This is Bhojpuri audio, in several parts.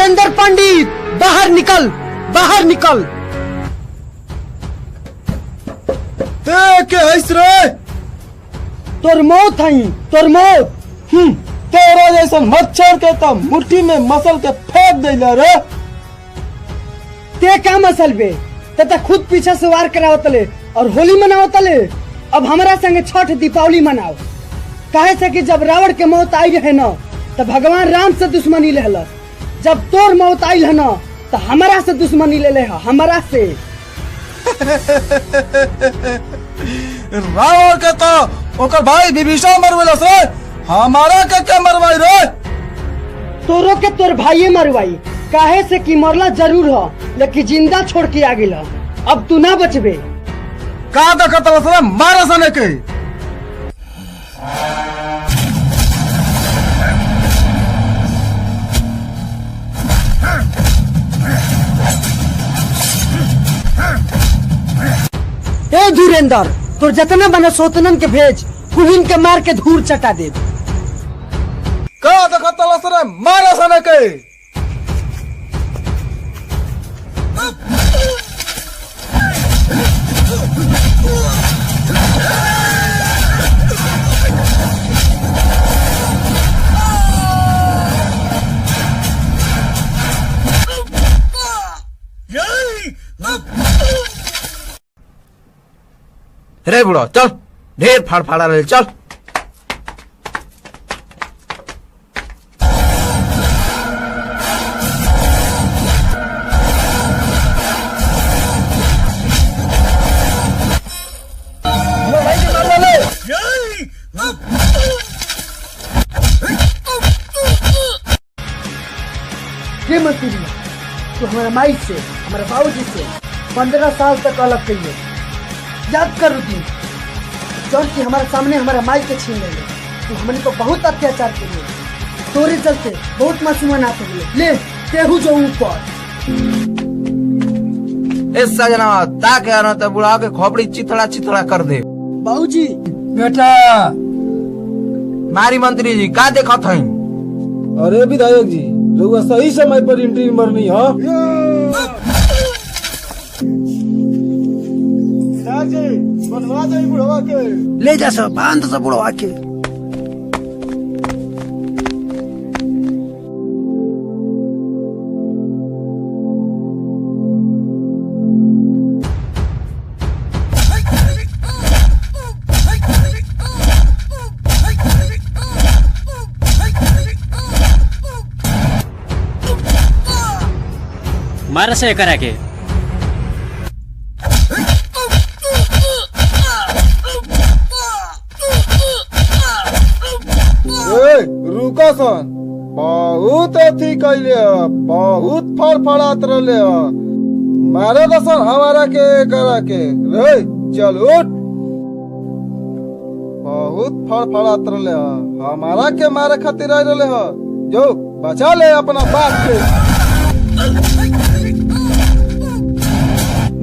धुरंधर पंडित बाहर निकल, बाहर निकल। रे तोर मौत है, तोर मौत। तेरा जैसा मच्छर के तो मुट्ठी में मसल के फेंक देला रे। ते का मसल बे? ते खुद पीछे से वार करावतले और होली मनावतले। अब हमारा संगे छठ दीपावली मनाओ। काहे से कि जब रावण के मौत आई है ना तो भगवान राम से दुश्मनी ले हल। जब तोर मौत आई है ना तो हमारा से दुश्मनी ले ले, हमारा से। रावण के तो ओकर भाई विभीषण मरवेलस रे, हमारा के क्या मरवाई रे? तोरो के तोर भाई मरवाई। काहे से कि मरला जरूर हो लेकिन जिंदा छोड़ के आ गेला। अब तू ना बचबे। का देखत रे मारे सने के। ए धुरेंद्र, तोर जतना बने सोतनन के भेज, कुहिन के मार के धूर चटा दे। का देखत रे मारे सने के। रे बुढ़ो चल, ढेर फाड़ रहे चल। ये मत कीजिए। तू हमारे माई से, हमारे बाबूजी से 15 साल तक अलग कहिए। याद कर दिन जौन की हमारे सामने हमारे माई के छीन ले। तू हमने को बहुत अत्याचार किए। तोरे चलते बहुत मासूमान आते हुए ले तेहू जो ऊपर। इस सजना ताके आना तो बुढ़ा के खोपड़ी चिथड़ा चिथड़ा कर दे। बाबूजी बेटा। मारी मंत्री जी का देखत हई? अरे विधायक जी, रउआ सही समय पर एंट्री मरनी है। बनवा दे बुढ़वा के। ले जा सब बांध सब बुढ़वा के। मारा से करा के। रुका सन, बहुत अथी कैले, बहुत फड़फड़ात रहे। मारे दसन हमारा के करा के रे। चल उठ। बहुत फड़फड़ात रहे, हमारा के मारे खातिर आ रहे हो। जो बचा ले अपना बाप के।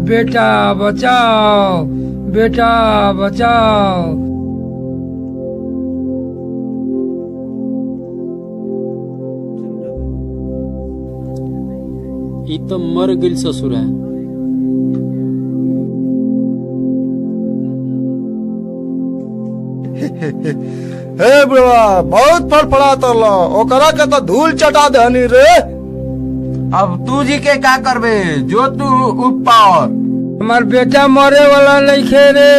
बेटा बचाओ, बेटा बचाओ। ई तो मर गिल ससुरा। हे बुढ़वा, बहुत फड़फड़ात रहा, ओकरा के तो धूल चटा देनी रे। अब तू जी के का करबे जो तू ऊपर। हमार बेटा मरे वाला नहीं खे रे।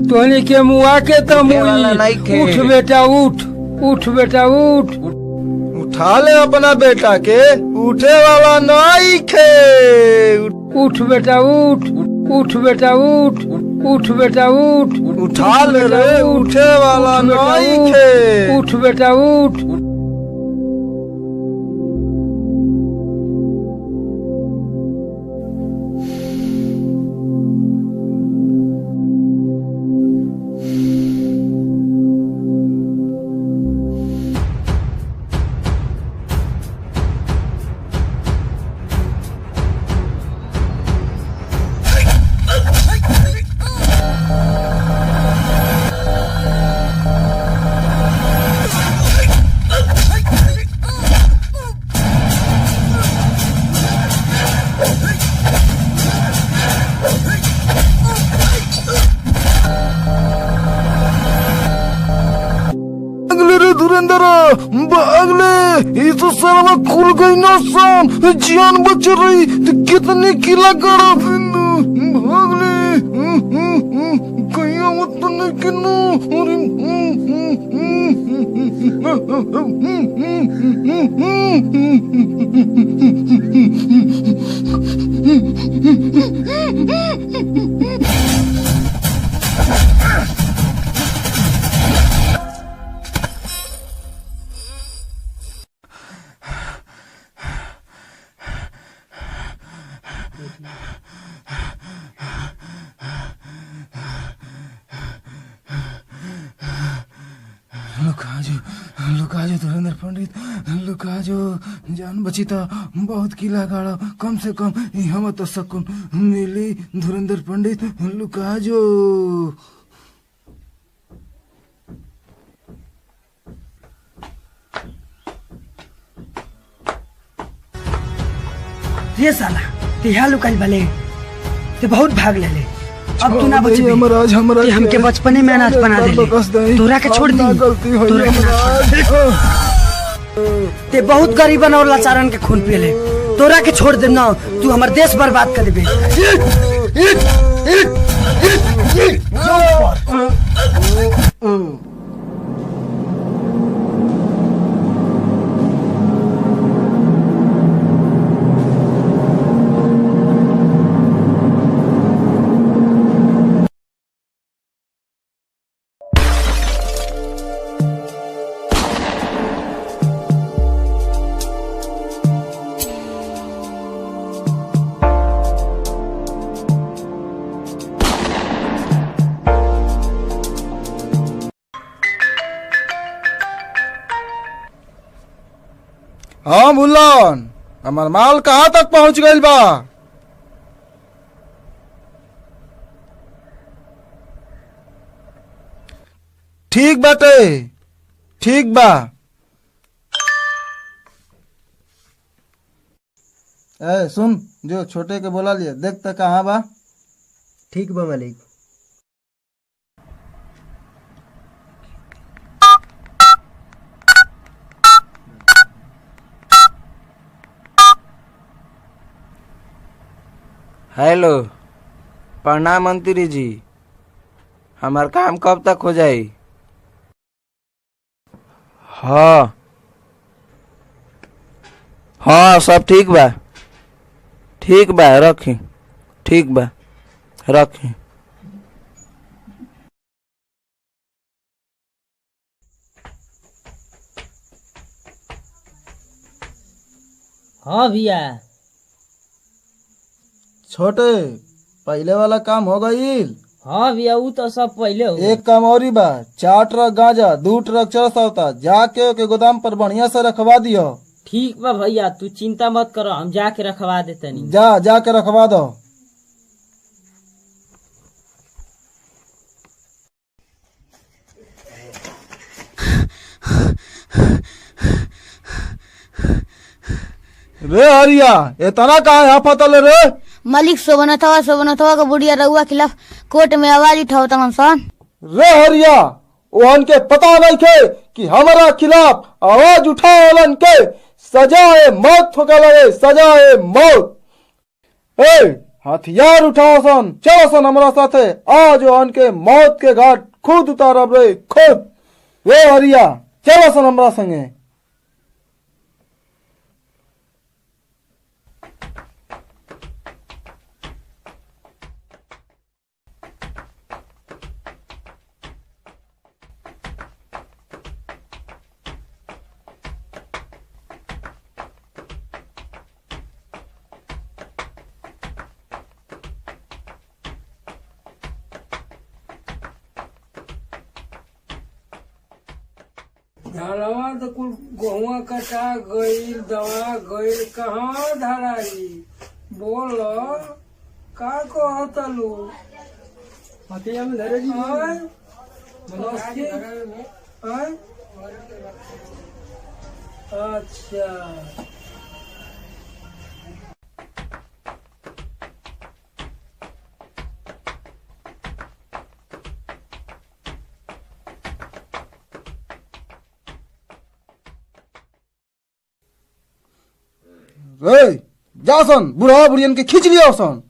तोहनी के मुआ के तो मुई। उठ बेटा उठ, उठ बेटा उठ। उठा ले अपना बेटा के, उठे वाला नहीं खे। उठ बेटा उठ, उठ बेटा उठ, उठ बेटा उठ। उठा ले रे, उठे वाला नहीं खे। उठ बेटा उठ। धुरंधर भाग ले, ये तो सारा खुल गई ना सन, जान बच रही तो कितनी किला करा भाग ले, कहीं मत नहीं किन्नू लुकाजो धुरंधर पंडित, लुकाजो, जान बची तो बहुत किला गाड़ो, कम से कम हम तो सकून मिली। धुरंधर पंडित लुकाजो। ये साला ते यहाँ लुकाई भले ते बहुत भाग ले अब तू ना बचबी। ते हमके बचपने में अनाथ बना दे, तोरा के छोड़ दी, तोरा के ते बहुत गरीब और लाचारन के खून पिए ले, तोरा के छोड़ दे ना, तू हमार देश बर्बाद कर देबे। हाँ मुल्लान, हमार माल कहाँ तक पहुँच गइल बा? ठीक बाटे, ठीक बा। ए सुन, जो छोटे के बोला लिया, देख तक कहाँ बा। ठीक बा मालिक। हेलो, प्रणाम मंत्री जी, हमार काम कब तक हो जाई? हाँ हाँ, सब ठीक बा, ठीक बा, रखी, ठीक बा, रखी। हाँ भैया। छोटे, पहले वाला काम हो गईल? हाँ भैया, वो तो सब पहले हो। एक काम और ही बा, 4 ट्रक गांजा, 2 ट्रक चरस होता, जाके ओके गोदाम पर बढ़िया से रखवा दियो। ठीक बा भैया, तू चिंता मत करो, हम जाके रखवा देतनी। जाके रखवा दो। रे हरिया, इतना कहाँ यहाँ फतल रे? मलिक सोबनथवा का बुढ़िया रउआ खिलाफ कोर्ट में आवाज उठाओ तमन सन। रे हरिया, ओहन के पता नहीं थे कि हमारा खिलाफ आवाज उठावलन के सजा है मौत, होगा लगे सजा है मौत। ए हथियार उठाओ सन, चलो सन हमारा साथे, आज ओहन के मौत के घाट खुद उतारब रे, खुद। रे हरिया, चलो सन हमारा संगे। धरवा तो कुल गहुआ कटा गईल, दवा गईल, कहाँ धराई? बोल का कहतलू? हथिया में धरे जी मनोस्ती अच्छा। रे जा सन बुढ़ा बुढ़ियन के खींच लिया सन।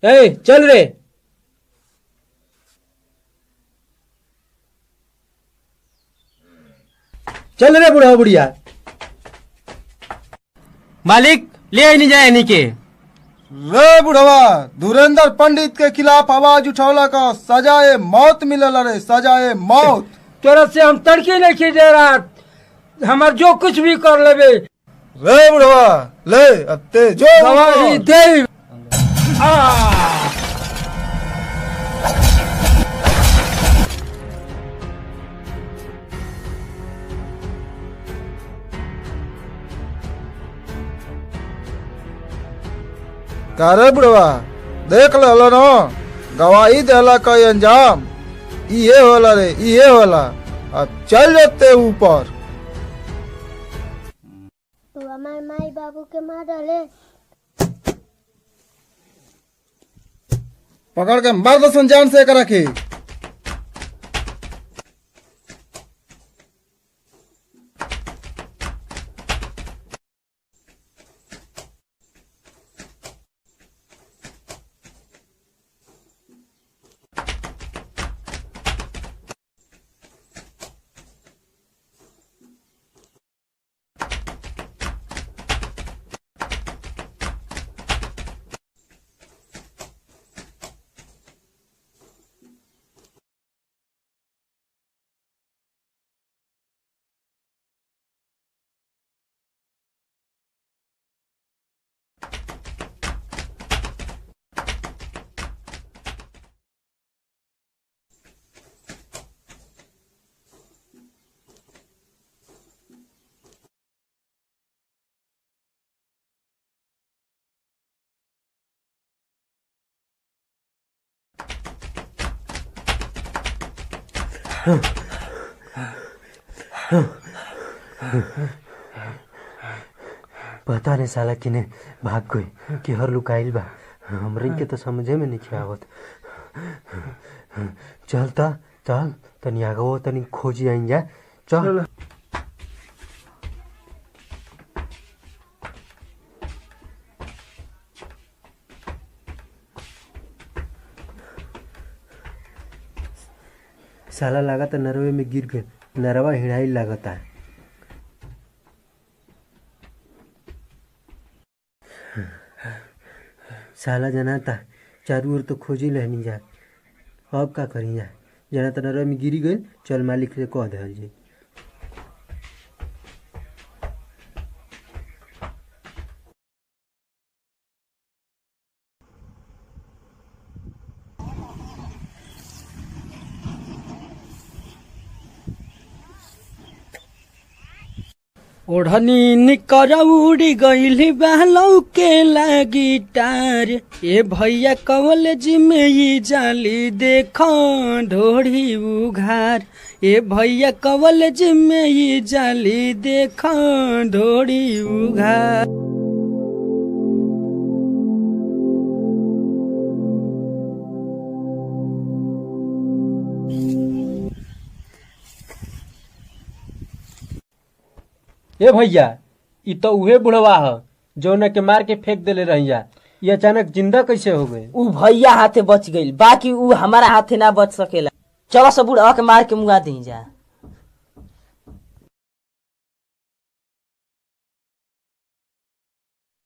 ए चल रे। चल रे बुढ़ा बुढ़िया। मालिक ले आई नहीं जाए नहीं के। रे बुढ़वा धुरेंद्र पंडित के खिलाफ आवाज उठौला का सजाए मौत मिलल रे, सजाए मौत। तोरा से हम तड़के नहीं खींचे रहा, हमार जो कुछ भी कर लेबे। रे बुढ़वा ले अब ते जो गवाही दे। का रे बुढ़वा देख लो न गवाही देला का अंजाम ये होला रे, ये होला। अब चल जाते ऊपर। तू हमारे माई बाबू के मार डाले। पकड़ के मार दो जान से करा के। पता नहीं साला किने भाग गई कि हर लुकाइल बा, हमरे के तो समझे में नहीं आवत। चल चल तनी आगो तनी खोजी आई जा। चल साला लागत नरवे में गिर गए, नरवा हिड़ाई लागता है। साला जनाता चारू ओर तो खोजी लेनी जा, अब का करी जा। जना तो नरवा में गिरी गई, चल मालिक से कह दे जी। ओढ़नी निकर उड़ी गईली बहलौ के लागी टार। ए भैया कॉलेज में ही जाली देखो ढोढ़ी उघार। ए भैया कॉलेज में ही जाली देखो ढोढ़ी उघार। ए भैया ई तो उहे बुढ़वा ह जौना के मार के फेंक देले रहिया, ये अचानक जिंदा कैसे हो गए? ऊ भैया हाथे बच गई, बाकी ऊ हमारा हाथे ना बच सकेला। चलो सब बुढ़वा के मार के मुआ दी जा।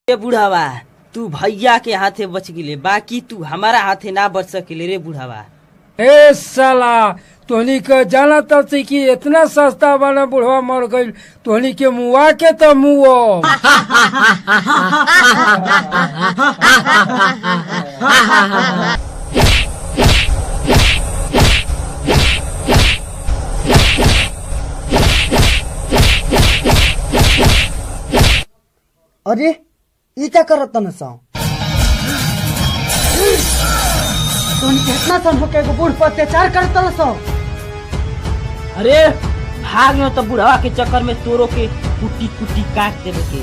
ए बुढ़ावा तू भैया के हाथे बच गिले, बाकी तू हमारा हाथे ना बच सकेले रे बुढ़ावा। ए साला तोहनी के जाना तब से कि इतना सस्ता वाला बुढ़वा मर गई, तोहनी के मुआ के तो मुओ। अरे ये क्या करत न सौ तुम कितना सन होके एगो बूढ़ पर अत्याचार करत न सौ। अरे भाग न तो बुढ़वा के चक्कर में तोरो के कुटी कुटी काट देवे के।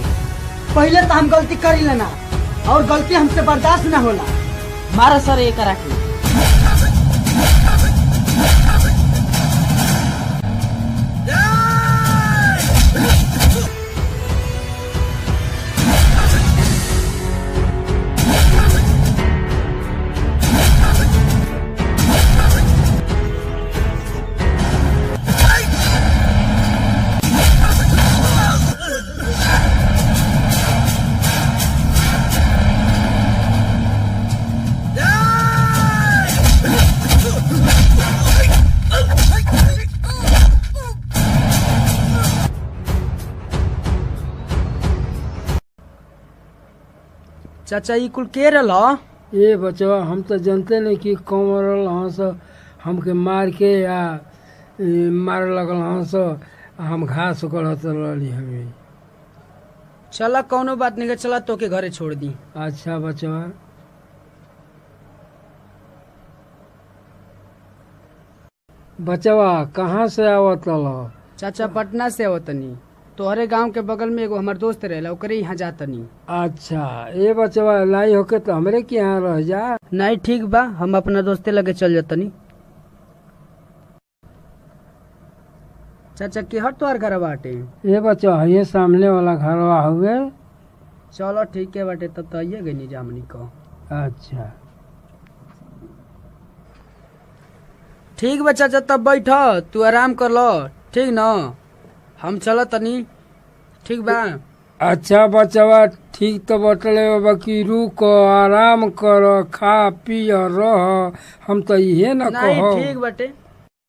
पहले तो हम गलती करी लेना और गलती हमसे बर्दाश्त न होला। मारा सर ये करा के। चाचा ई कुल के रल ए बचवा हम तो जानते नहीं कि कौन रहल हंस हमके मार के या मार लगल हंस हम घास उकड़त रहली हमें। चला कौनो बात नहीं, चला तो के घरे छोड़ दी। अच्छा बचवा। बचवा कहाँ से आवत रह? चाचा पटना से आवतनी, तोहरे गांव के बगल में एगो हमार दोस्त रहेला, ओकरे यहाँ जातनी। अच्छा ए बचवा लाई होके तो हमरे के यहाँ रह जा। नहीं ठीक बा, हम अपना दोस्ते लगे चल जातनी। चाचा केहर तोहर घर बाटे? ए बचवा ये सामने वाला घरवा हुए। चलो ठीक है बाटे, तब तो आइए गई जामनी को। अच्छा ठीक बा चाचा, तब बैठ तू आराम कर लो, ठीक न? हम चल तनी, ठीक बा? अच्छा बचवा ठीक तो बटले बाबा की रुक आराम कर खा पी रह, हम तो ये न नहीं कहो। ठीक बाटे।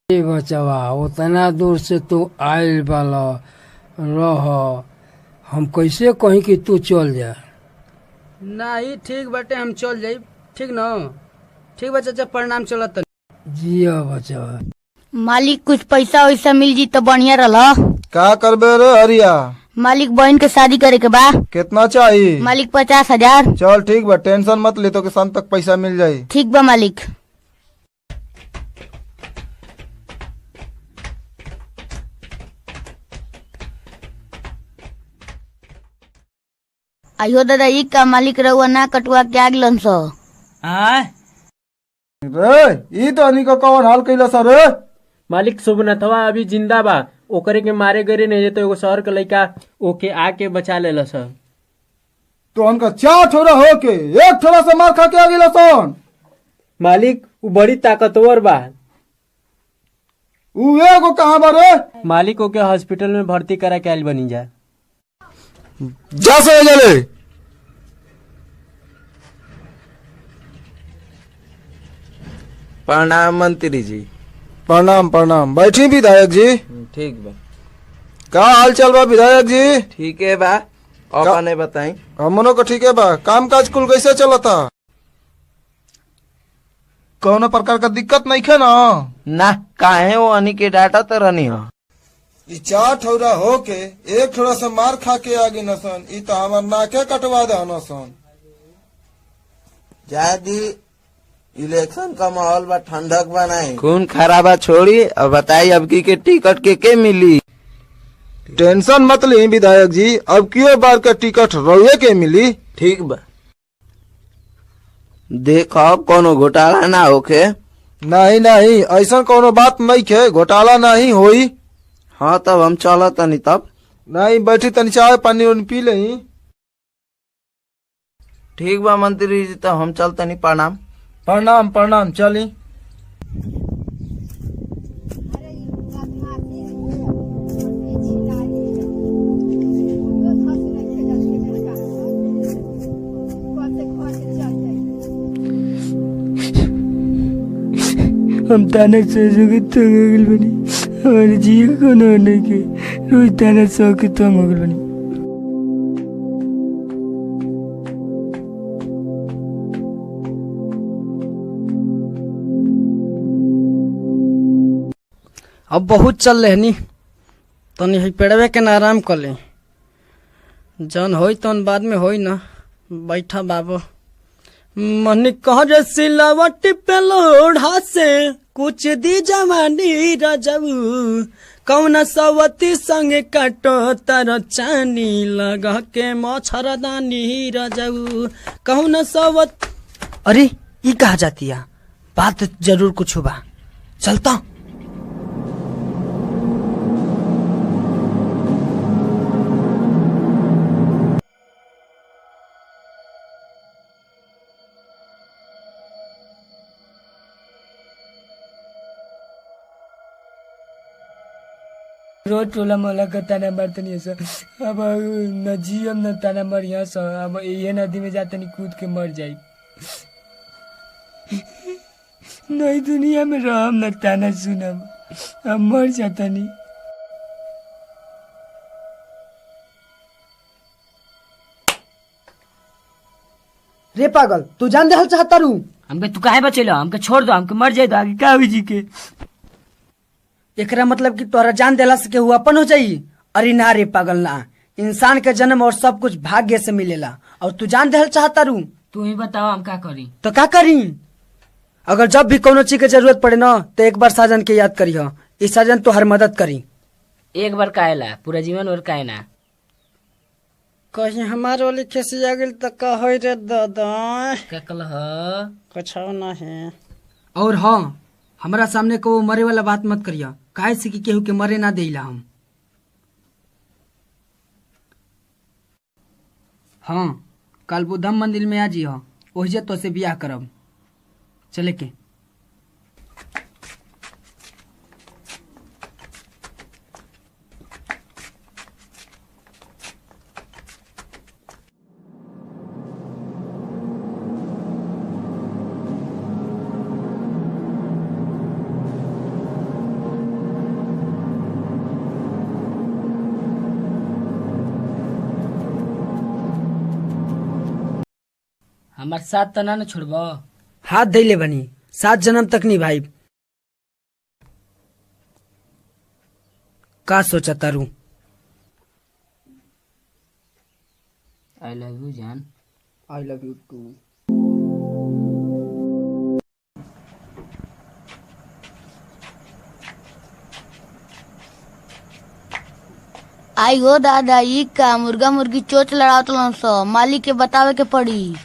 ए बचवा उतना दूर से तू आयल वाला रह, हम कैसे कहीं कि तू चल जा। नहीं ठीक बाटे, हम चल जाई, ठीक न? ठीक बा चाचा, प्रणाम, चल तनी। जिया बचवा। मालिक कुछ पैसा वैसा मिल जी तो बढ़िया रहा। का करबे रे हरिया? मालिक बहन के शादी करे के बा। कितना चाहिए? मालिक 50,000। चल ठीक बा, टेंशन मत ले, तो किसान तक पैसा मिल जाये। ठीक बा मालिक। आयो दादा ई का मालिक रहुआ ना कटवा के आगलन सो। रे ई तो अनी का कौन हाल कैला सर रे? मालिक सुबनथवा अभी जिंदा बा, ओकरे के मारे गरे नहीं तो एगो शहर के लड़का ओके आके बचा लेला सर। तो उनका 4 ठोरा हो के 1 ठोरा से मार खा के आ गेला सन। मालिक वो बड़ी ताकतवर बा। उ एगो कहां बा रे? मालिक ओके हॉस्पिटल में भर्ती करा के आइल बनी जा। जा से जले। प्रणाम मंत्री जी। प्रणाम प्रणाम, बैठी विधायक जी। ठीक बा। का हाल चाल बा विधायक जी? ठीक है बा, अपने बताई। हमनो को ठीक है बा। काम काज कुल कैसे चलता? कौनो प्रकार का दिक्कत नहीं है ना? ना काहे वो अनी के डाटा तो रहनी हो। ई 4 ठौरा हो के 1 ठौरा से मार खा के आगे न सन, ई तो हमार नाके कटवा दे न सन। जादी इलेक्शन का माहौल बा, ठंडक बनाई, खून खराबा छोड़ी और बताई अब की के टिकट के मिली। टेंशन मत ली विधायक जी, अब कियो बार का टिकट रउए के मिली। ठीक बा, देखो कोनो घोटाला ना होके। नहीं नहीं, ऐसा कोनो बात नहीं है, घोटाला नहीं होई। हाँ तब हम चल तनी तब। नहीं बैठी तनी चाय पानी उन पी लही। ठीक बा मंत्री जी, तो हम चल तनी। प्रणाम प्रणाम प्रणाम, चली। हम ताना सोचो के तो गल बनी, हमारे जिए कोनो नहीं के रोज ताना सो के तो मगल बनी। अब बहुत चल रहनी, तनी है पेड़वे के ना आराम कर ले, जौन होई तौन बाद में होई ना। बैठा बाबू। मन कह रे सिलावट पे लोढ़ा से कुछ दी जवानी रजबू, कौन सवती संग काटो तर चानी लगा के मच्छरदानी रजबू, कौन सवत। अरे ई कहा जाती है, बात जरूर कुछ बा, चलता। रोज टोला मोहल्ला का ताना मारते नहीं सर, अब न जियम न ताना मर यहाँ सर, अब ये नदी में जाते नहीं कूद के मर जाये। नहीं दुनिया में रहम न ताना सुनम, अब मर जाता नहीं। रे पागल, तू जान दे चाहता रू? हमके तू काहे बचेलो? हमके छोड़ दो, हमके मर जाए तो आगे का हुई जी के। एकरा मतलब कि तोरा जान देला से केहू अपन हो जाई? अरे ना रे पागल ना, इंसान के जन्म और सब कुछ भाग्य से मिलेला, और तू जान देहल चाहता रू? तू ही बताओ हम का करी? तो का करी? अगर जब भी कोनो चीज के जरूरत पड़े ना तो एक बार साजन के याद करी। इस साजन तो हर मदद करी। एक बार काहेला, पूरा जीवन और काहे ना। कहीं हमारे वाली खेसी आ गई तो कह रे दादा। क्या कल कुछ नहीं। और हाँ, हमारा सामने को मरे वाला बात मत करिया, काहे से कि केहू के मरे ना देला हम। हाँ, कल बुद्धम मंदिर में आ जी। हाँ, ओहिजे तो से बियाह करब। चले के? हमार साथ तना न छोड़बो? हाथ धैले बनी, 7 जन्म तक नहीं भाई। का सोचा तारू? आई लव यू जान। I love you too. आई हो दादा, ई का मुर्गा मुर्गी चोच लड़ावत सो, मालिक के बतावे के पड़ी।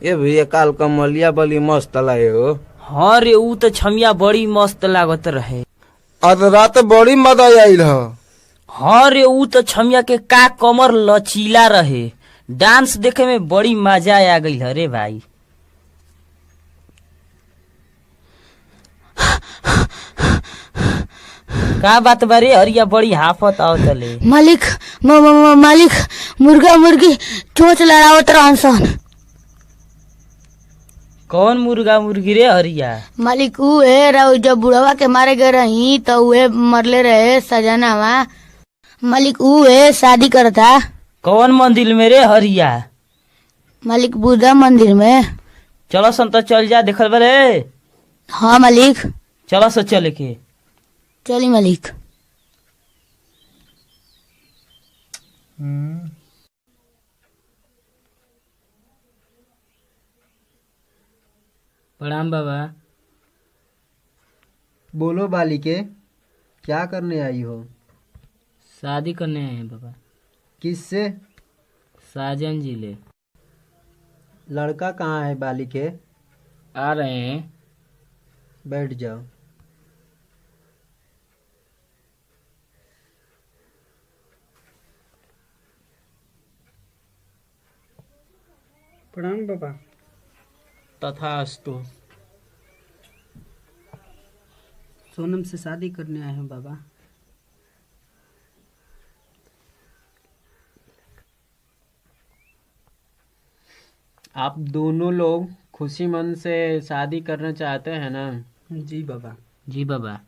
ए भैया, काल कमलिया बड़ी मस्त लागे हो। हाँ रे, ऊ तो छमिया बड़ी मस्त लागत रहे। आज रात बड़ी मजा आयल ह। हाँ रे, ऊ तो छमिया के का कमर लचीला रहे। डांस देखे में बड़ी मजा आ गई है रे भाई। का बात बारे हरिया, बड़ी हाफत आओ चले। मालिक मालिक, मुर्गा मुर्गी चोच लड़ावत रहन। कौन मुर्गा मुर्गी रे हरिया? मालिक ऊ है रहो, जब बुढ़वा के मारे गए रही तो वे मरले रहे सजनावा। मालिक ऊ है शादी करता। कौन मंदिर में रे हरिया? मालिक बुद्धा मंदिर में। चलो संत चल जा, देखल बरे। हाँ मालिक। चलो सो चले के। चली मालिक। प्रणाम बाबा। बोलो बालिके, क्या करने आई हो? शादी करने आए हैं बाबा। किससे? साजन जी ले। लड़का कहाँ है बालिके? आ रहे हैं। बैठ जाओ। प्रणाम बाबा। तथास्तु। सोनम से शादी करने आए हैं बाबा। आप दोनों लोग खुशी मन से शादी करना चाहते हैं ना? जी बाबा। जी बाबा।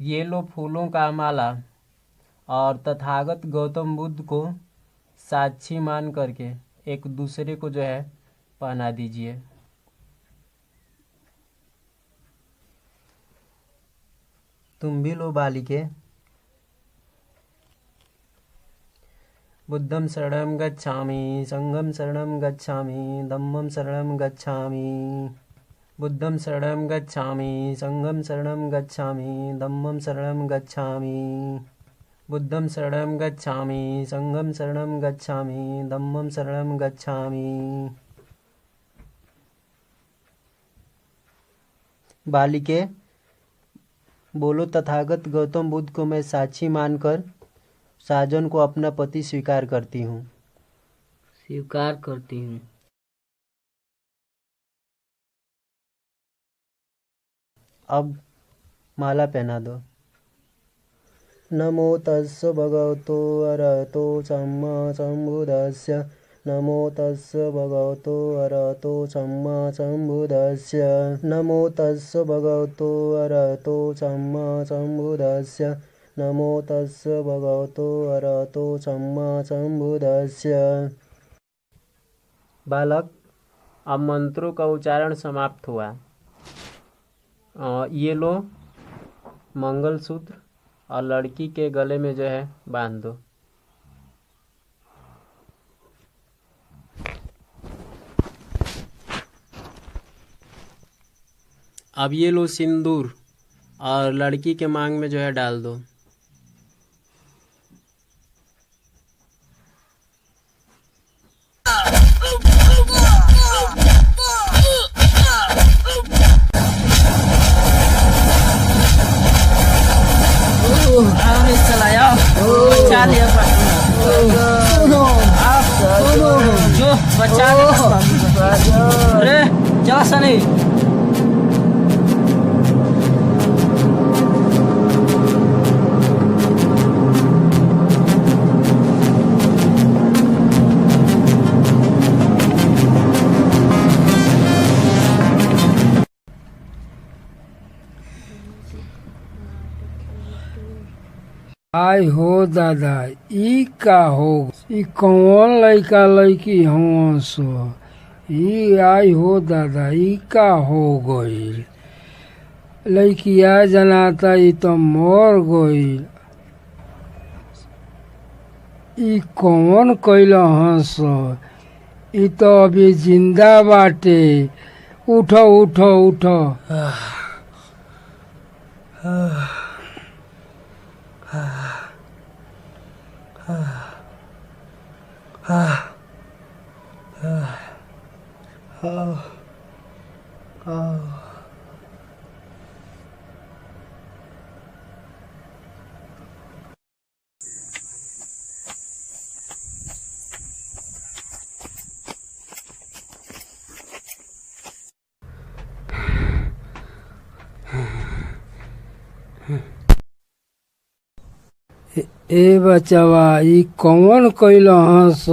ये लो फूलों का माला, और तथागत गौतम बुद्ध को साक्षी मान करके एक दूसरे को जो है पहना दीजिए। तुम भी लो बालिके। बुद्धं शरणं गच्छामि, संघं शरणं गच्छामि, धम्मं शरणं गच्छामि। बुद्धं शरणं गच्छामि, संघं शरणं गच्छामि, धम्मं शरणं गच्छामि। बुद्धं शरणं गच्छामि, संघं शरणं गच्छामि, धम्मं शरणं गच्छामि। बालिके, बोलो तथागत गौतम बुद्ध को मैं साक्षी मानकर साजन को अपना पति स्वीकार करती हूँ। स्वीकार करती हूँ। अब माला पहना दो। नमो तस्य भगवतो अरहतो सम्मा सम्बुद्धस्य। नमो तस्य भगवतो अरहतो सम्मा सम्बुद्धस्य। नमो तस्य भगवतो अरहतो सम्मा सम्बुद्धस्य। नमो तस्य भगवतो अरहतो सम्मा सम्बुद्धस्य। बालक, अब मंत्रों का उच्चारण समाप्त हुआ। ये लो मंगलसूत्र और लड़की के गले में जो है बांध दो। अब ये लो सिंदूर और लड़की के मांग में जो है डाल दो। बचा लिया जो बचा अरे जा सनी। आय हो दादा, ई का हो, ई कौन लड़का लड़की हुआ सो, ई आय हो दादा, ई का हो गईल। लड़किया जनाता ई तो मर गईल। ई कौन कैल हंस, ई तो अभी जिंदा बाटे। उठो उठो उठो। ए बचवा, ई कौन कैल हंस।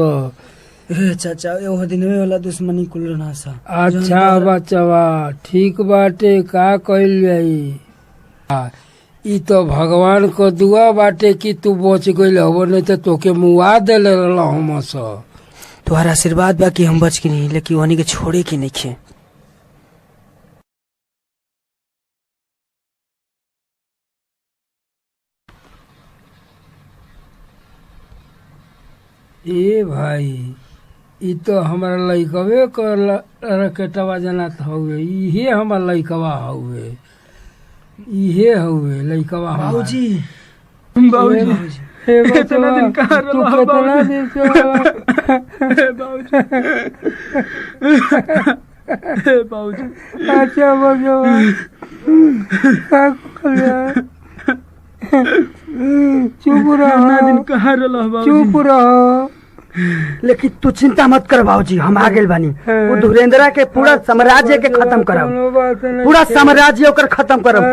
चाचा एहो दिन वाला दुश्मनी कुल रहना सा। अच्छा बचवा, ठीक बाटे, का कैल जाई। ई तो भगवान को दुआ बाटे कि तू बच गईल हो, नहीं तो तोके मुआ देले रहल हम सब। तुम्हारा आशीर्वाद बा कि हम बच के नहीं, लेकिन वही के छोड़े के नहीं खे। ए भाई, ई तो हमारा लइकवे कर रकेटवा जनात हउए। इहे हमार लइकवा हउए, इहे हउए लइकवा हमार। बाबूजी बाबूजी हे कितना दिन कहाँ रहा हो बाबूजी। हे बाबूजी। अच्छा बचवा, का कर चुप रहो, चुप रहो। लेकिन तू चिंता मत कर बाबूजी, हम आ गए बानी। वो धुरेंद्रा के पूरा साम्राज्य के खत्म करब, पूरा साम्राज्य ओकर खत्म करब।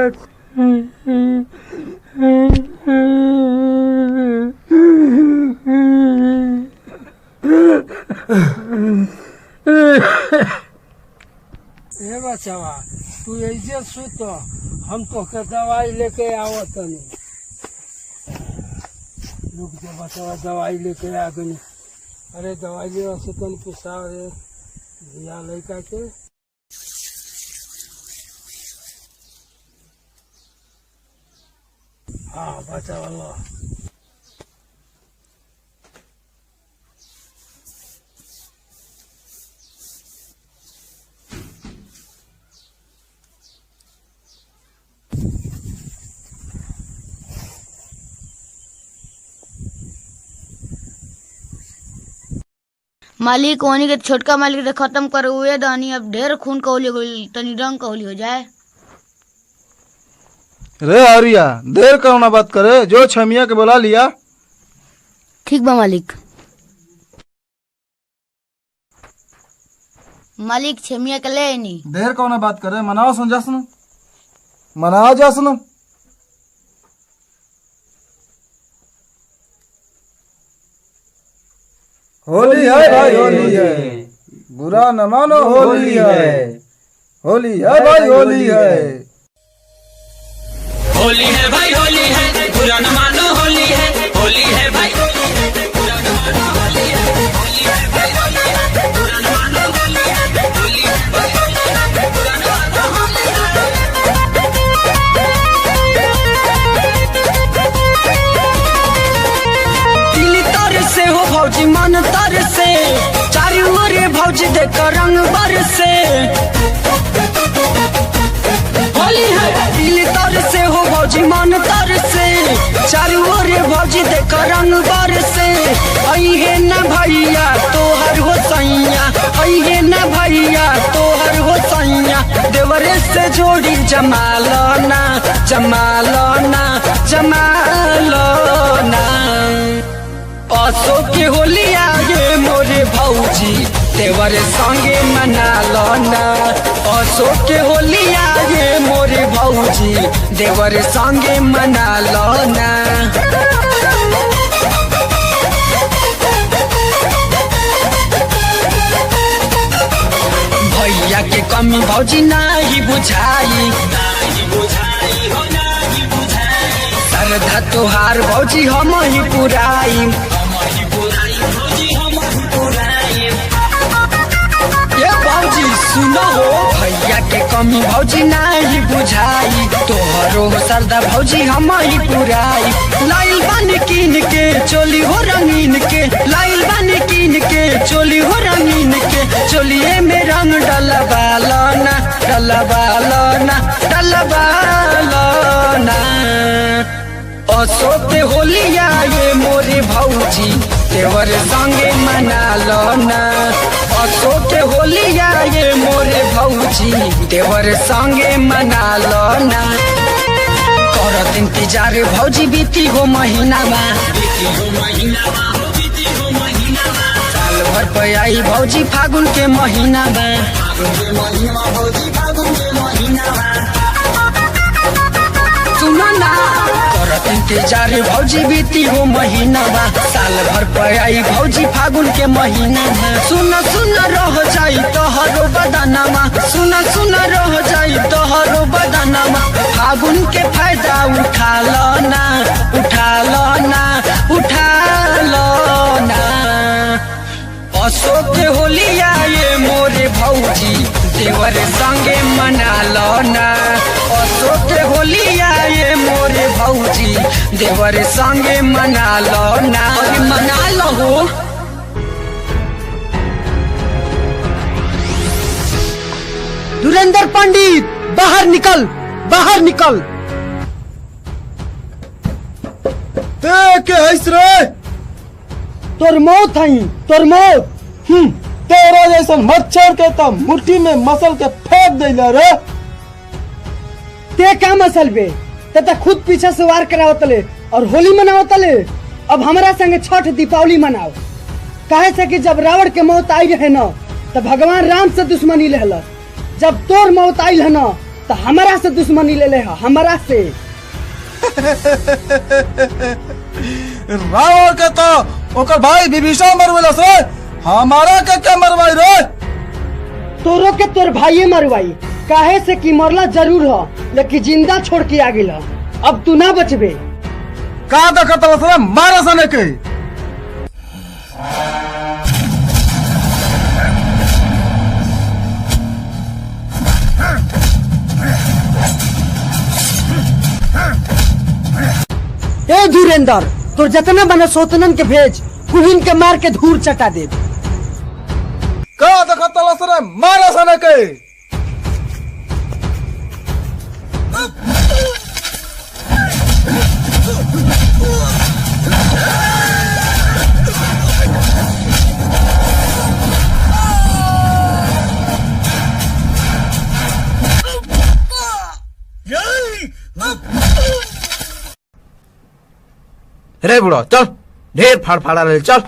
हे बचवा, तू ऐसे सुत, हम तो के दवाई लेके आवत नहीं। रुक जा बचवा, दवाई लेके आ गई। अरे दवाई ले सुतन पुसा रे दिया लड़का के। हाँ बचवा लो। मालिक वही के छोटका मालिक के खत्म कर हुए दानी। अब ढेर खून कहली हो गई, तनी रंग कहली हो जाए। रे हरिया, देर करो ना बात करे, जो छमिया के बुला लिया। ठीक बा मालिक। मालिक छमिया के ले नी। देर करो ना बात करे, मनाओ सुन जासनु, मनाओ जासनु। होली है भाई, होली है, बुरा न मानो, होली है, होली है भाई, होली है, होली है भाई, होली है, बुरा न मानो, होली है, होली है भाई, बुरा न मानो, होली है, होली है भाई, होली है, बुरा न मानो, होली है, होली है भाई, बुरा न मानो, होली है। दिल तर से हो भौजी, मन तर से, चारू ओर भौजी देख रंग बरसे। होली है। दिल तर से हो भौजी, मन तर से, चारू ओर भौजी देख रंग बरसे। अइहे न भैया तोहर हो सैया, अइहे न भैया तोहर हो सैया, देवरे से जोड़ी जमालो ना, जमालो ना, जमालो ना। असो के होलिया ये मोरे भौजी, देवर संगे मना लो ना। असो के होलिया ये मोरे भौजी, देवर संगे मना लो ना। भैया के कमी भौजी नाही बुझाई, श्रद्धा तोहार भौजी हम ही पुराई। ये भौजी सुनो हो, भैया के कमी भौजी नाही बुझाई, तोहरो श्रद्धा भौजी हम ही पुराई। लाइल बानी कीन के चोली हो रंगीन के, लाइल बानी कीन के चोली हो रंगीन के, चोलिए में रंग डलवालो ना, डलवालो ना, डलवालो ना। असो के होलिया ये मोरे भौजी, देवर संगे मना लो ना। असो के होलिया ये मोरे भौजी, देवर संगे मना लो ना। करत इंतजार भौजी बीती हो महीना बा, साल भर पे आई भौजी फागुन के महीना बा। सुनो ना, करत इंतजार भौजी बीती हो महीना बा, साल भर पे आई भौजी फागुन के महीना बा। सुन सुन रह जाई तोहरो बदनामा, सुन सुन रह जाई तोहरो बदनामा, फागुन के फायदा उठा लो ना, उठा लो ना, उठा लो ना। असो के होलिया ये मोरे भौजी, देवर संगे मना लो ना। असो के होलिया ये मोरे भौजी, देवर संगे मना लो ना, मना लो हो। धुरेंद्र पंडित बाहर निकल, बाहर निकल। के हैस रे, तोर मौत हई, तोर मौत। तेरा जैसा मच्छर के तो मुट्ठी में मसल के फेंक देला रे। ते का मसल बे, ते खुद पीछे से वार करावतले और होली मनावतले। अब हमारा संगे छठ दीपावली मनाओ। काहे से कि जब रावण के मौत आई रहे न, तो भगवान राम से दुश्मनी ले हल। जब तोर मौत आई है न, तो हमारा से दुश्मनी ले ले, हमारा से। रावण के तो ओकर भाई विभीषण मरवेलस रे, हमारा के क्या मरवाई रे? तोरो के तोर भाई मरवाई, काहे से कि मरला जरूर हो, लेकिन जिंदा छोड़ के आ गेला। अब तू ना बचबे। का देखत रे, मारा सने के। ए धुरेंद्र, तोर जितना बना सोतनन के भेज, कुहिन के मार के धूर चटा दे। का देखत रे, मारा सने के। रे बुढ़ो चल, ढेर फड़फड़ा रहे, चल।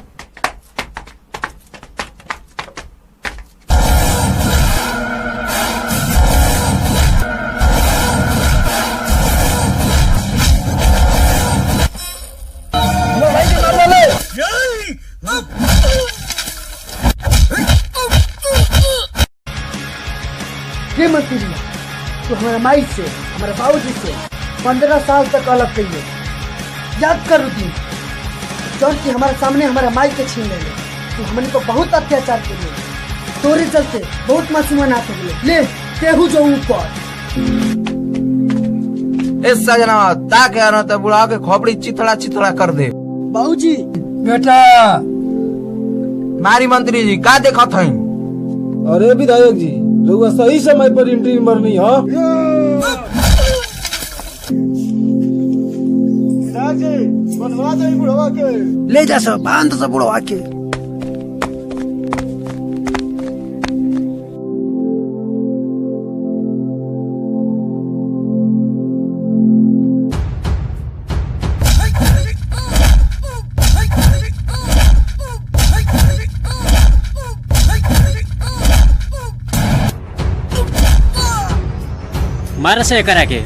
ये मत कीजिए, तो हमारा माई से, हमारे बाबूजी से 15 साल तक अलग करिए। याद कर रूटीन जौन की हमारे सामने हमारा माई के छीन ले, तो हमने को बहुत अत्याचार किए, तोरे चलते बहुत मासूमान आते ले तेहू जो ऊपर। इस सजना ताके आना तो बुढ़ा के खोपड़ी चिथड़ा चिथड़ा कर दे। बाबूजी बेटा मारी मंत्री जी का देखा था? अरे विधायक जी, लोग सही समय पर एंट्री मरनी है। बनवा दे बुढ़वा के, ले जा सब, बांध सब बुढ़वा के। मार से करा के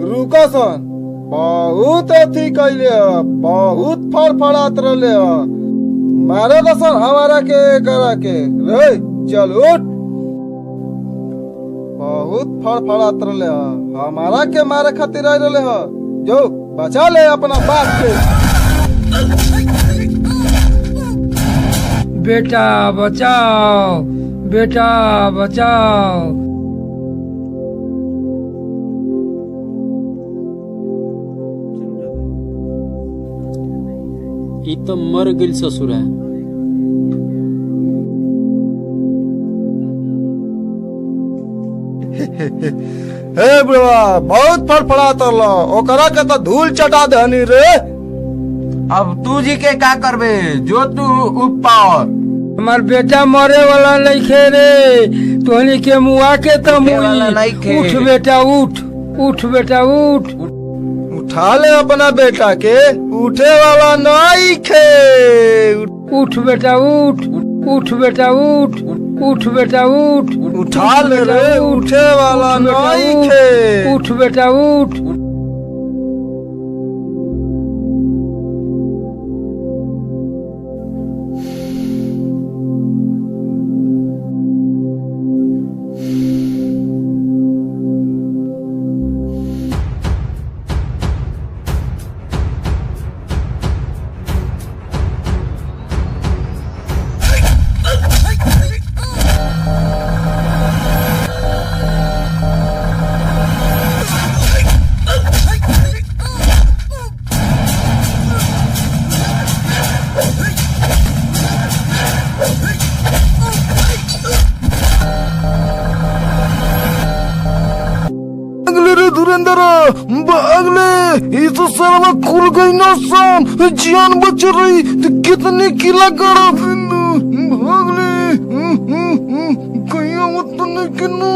रुका सन, बहुत अथी कैले, बहुत फड़फड़ात रहे। मारे दसन हमारा के करा के रे, चल उठ। बहुत फड़फड़ात रहे, हमारा के मारे खातिर आ रहे हो। जो बचा ले अपना बाप के। बेटा बचाओ, बेटा बचाओ। ई तो मर गिल ससुरा। हे बुढ़वा, बहुत फड़फड़ात रहा, ओकरा के तो धूल चटा देनी रे। अब तू जी के का करबे, जो तू ऊपर। हमार बेटा मरे वाला नहीं खे रे, तोहनी के मुआ के तो मुई। उठ बेटा उठ, उठ बेटा उठ। उठा ले अपना बेटा के, उठे वाला नहीं खे। उठ बेटा उठ, उठ बेटा उठ, उठ बेटा उठ। उठा ले रे, उठे वाला नहीं खे। उठ बेटा उठ। भागले, तो सर्व खुल गई ना शाम, जान बच रही तो कितने किला गड़ा। भागले कहीं मत नहीं किन्नू।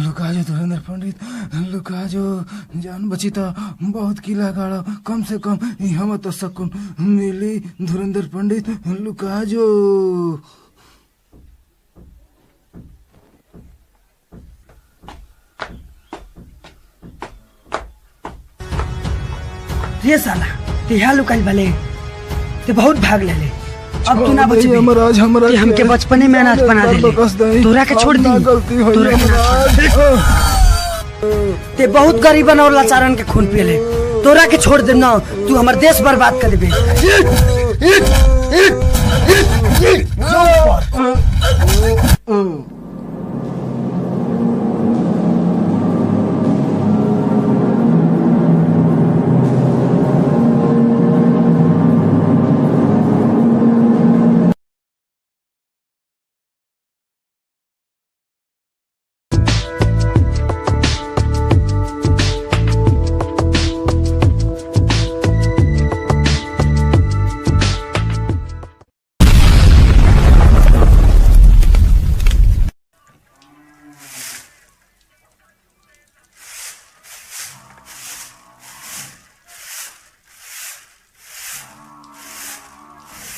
लुकाजो धुरंधर पंडित, लुकाजो, जान बची तो बहुत किला गाड़ा, कम से कम हम तो सकून मिली। धुरंधर पंडित लुकाजो। रे साला तेहा लुकाइल भले ते बहुत भाग ले। अब तू ना बचबी, ते हमके बचपने में अनाथ बना दे। तोरा के छोड़ दी, तोरा के ते बहुत गरीबन और लाचारन के खून पियले। तोरा के छोड़ दे ना, तू हमार देश बर्बाद कर देबे।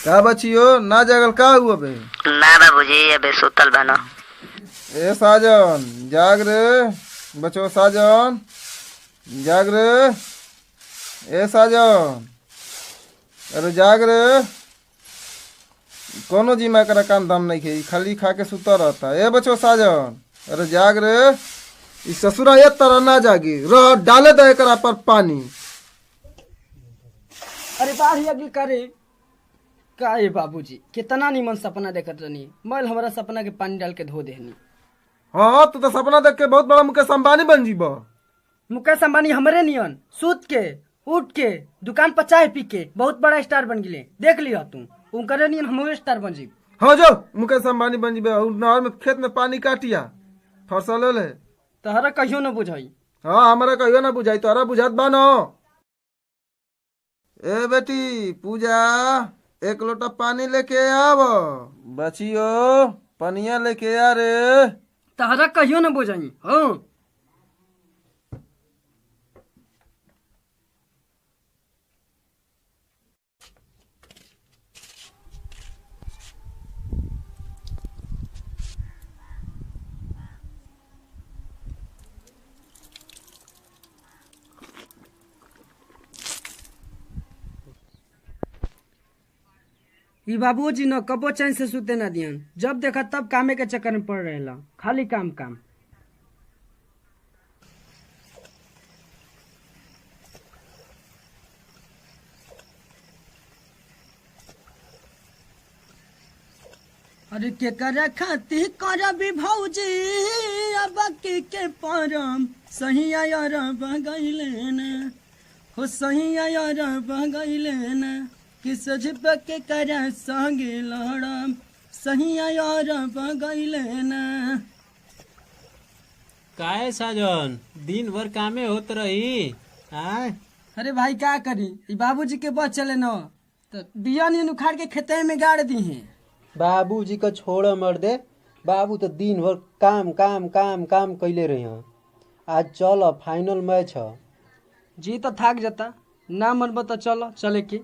का बचियो ना जागल का हुआ बे? ना बाबूजी अबे सुतल बनो। ए साजन जाग रे बचो, साजन जाग रे। ए साजन अरे जाग रे, कोनो जिमा करा काम धाम नहीं खे, खाली खा के सुता रहता। ए बचो साजन अरे जाग रे, इस ससुरा ये तरह ना जागी रह, डाले दे करा पर पानी। अरे बाढ़ अगली करे का ये बाबूजी, कितना निमन सपना देखत रहनी, मैल हमारा सपना के पानी डाल के धो देहनी। हाँ तू तो सपना देख के बहुत बड़ा मुकेश अंबानी बन जीबो। मुकेश अंबानी हमरे नियन सूत के उठ के दुकान पर चाय पी के बहुत बड़ा स्टार बन गिले, देख लिया तू उनकरे नियन हमरे स्टार बन जीब। हाँ जो मुकेश अंबानी बन जीबे, नहर में खेत में पानी काटिया फसल ले तहरा कहियो न बुझाई। हाँ हमारा कहियो ना बुझाई, तोहरा बुझात बानो। ए बेटी पूजा एक लोटा पानी लेके आव, बचियो पनिया लेके आ रे। तहरा कहियो न बुझाई। हाँ ई बाबूजी न कबो चैन से सुते ना दियन, जब देखा तब कामे के चक्कर में पड़ रहेला, खाली काम काम। अरे के करे खाती कर भी भौजी अब के परम सही आयर बगैले न हो, सही आयर बगैले न कि सजब के करे संगे लड़म सही आयर बगैले न। काहे साजन दिन भर कामे होत रही आय? अरे भाई क्या करी, ई बाबूजी के बस चले न तो बिया नहीं उखाड़ के खेते में गाड़ दी हैं। बाबूजी का छोड़ मर दे, बाबू तो दिन भर काम काम काम काम कैले रही हैं। आज चलो फाइनल मैच है। जी तो थक जाता ना मन बता, चलो चले के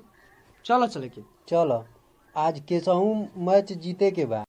चलो आज केसहू मैच जीते के बाद।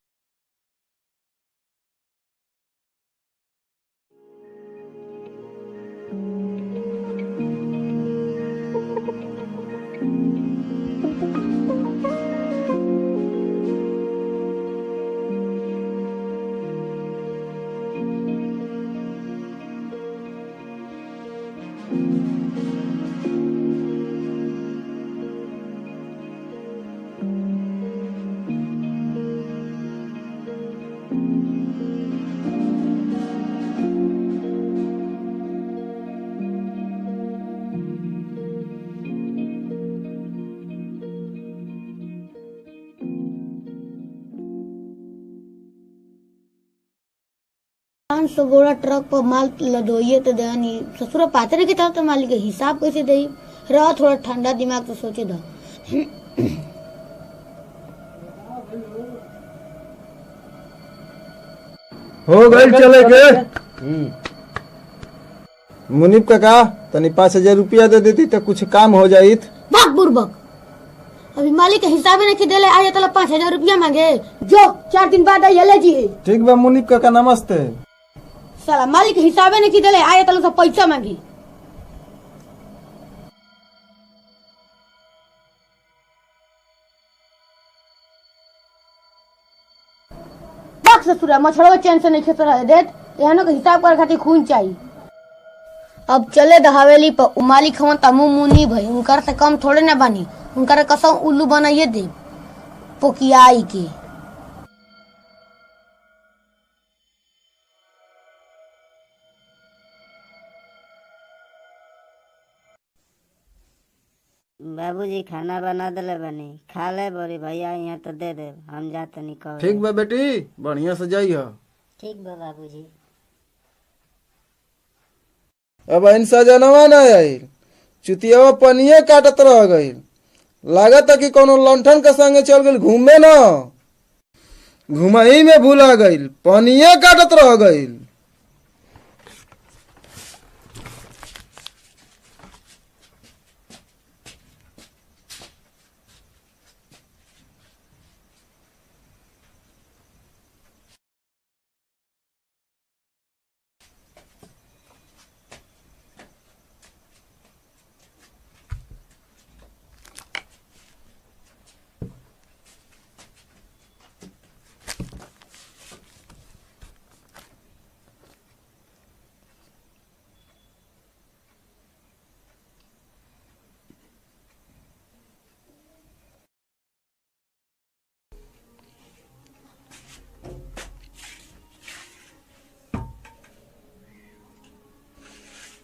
सौ बोरा ट्रक पर माल लदोइए तो देनी ससुर पात्र की तरफ तो मालिक के हिसाब कैसे दे रहा, थोड़ा ठंडा दिमाग तो सोचे दा। हो गई चले के। मुनीब काका तनी 5000 रुपया दे देती तो कुछ काम हो जाइत। बक बुरबक, अभी मालिक के हिसाब नहीं दे ले, आया तला 5000 रुपया मांगे, जो 4 दिन बाद आइए ले जी। ठीक बा मुनीब काका नमस्ते। साला मालिक के हिसाब नहीं दे ले, आया तला सब पैसा मांगी। बक ससुरा मछड़वा चैन से नहीं खेत रह देत, एहनो के हिसाब करे खातिर खून चाहिए। अब चले द हवेली पर, मालिक हवन तमु मुनी भाई, उनकर से कम थोड़े ना बनी, उनकर कसम उल्लू बनाइए दे। पोकियाई के। बाबूजी खाना बना दिले बनी, खा ले बोरी भैया यहाँ तो दे दे, हम जाते निकल। ठीक बा बेटी, बढ़िया से जाइए। ठीक बा बाबूजी। अब इन सजनवा ना आई, चुतिया पनिये काटत रह गई। लागत कि कोनो लंठन के संगे चल गई घूमे ना, घुमाई में भूला गई, पनिये काटत रह गई।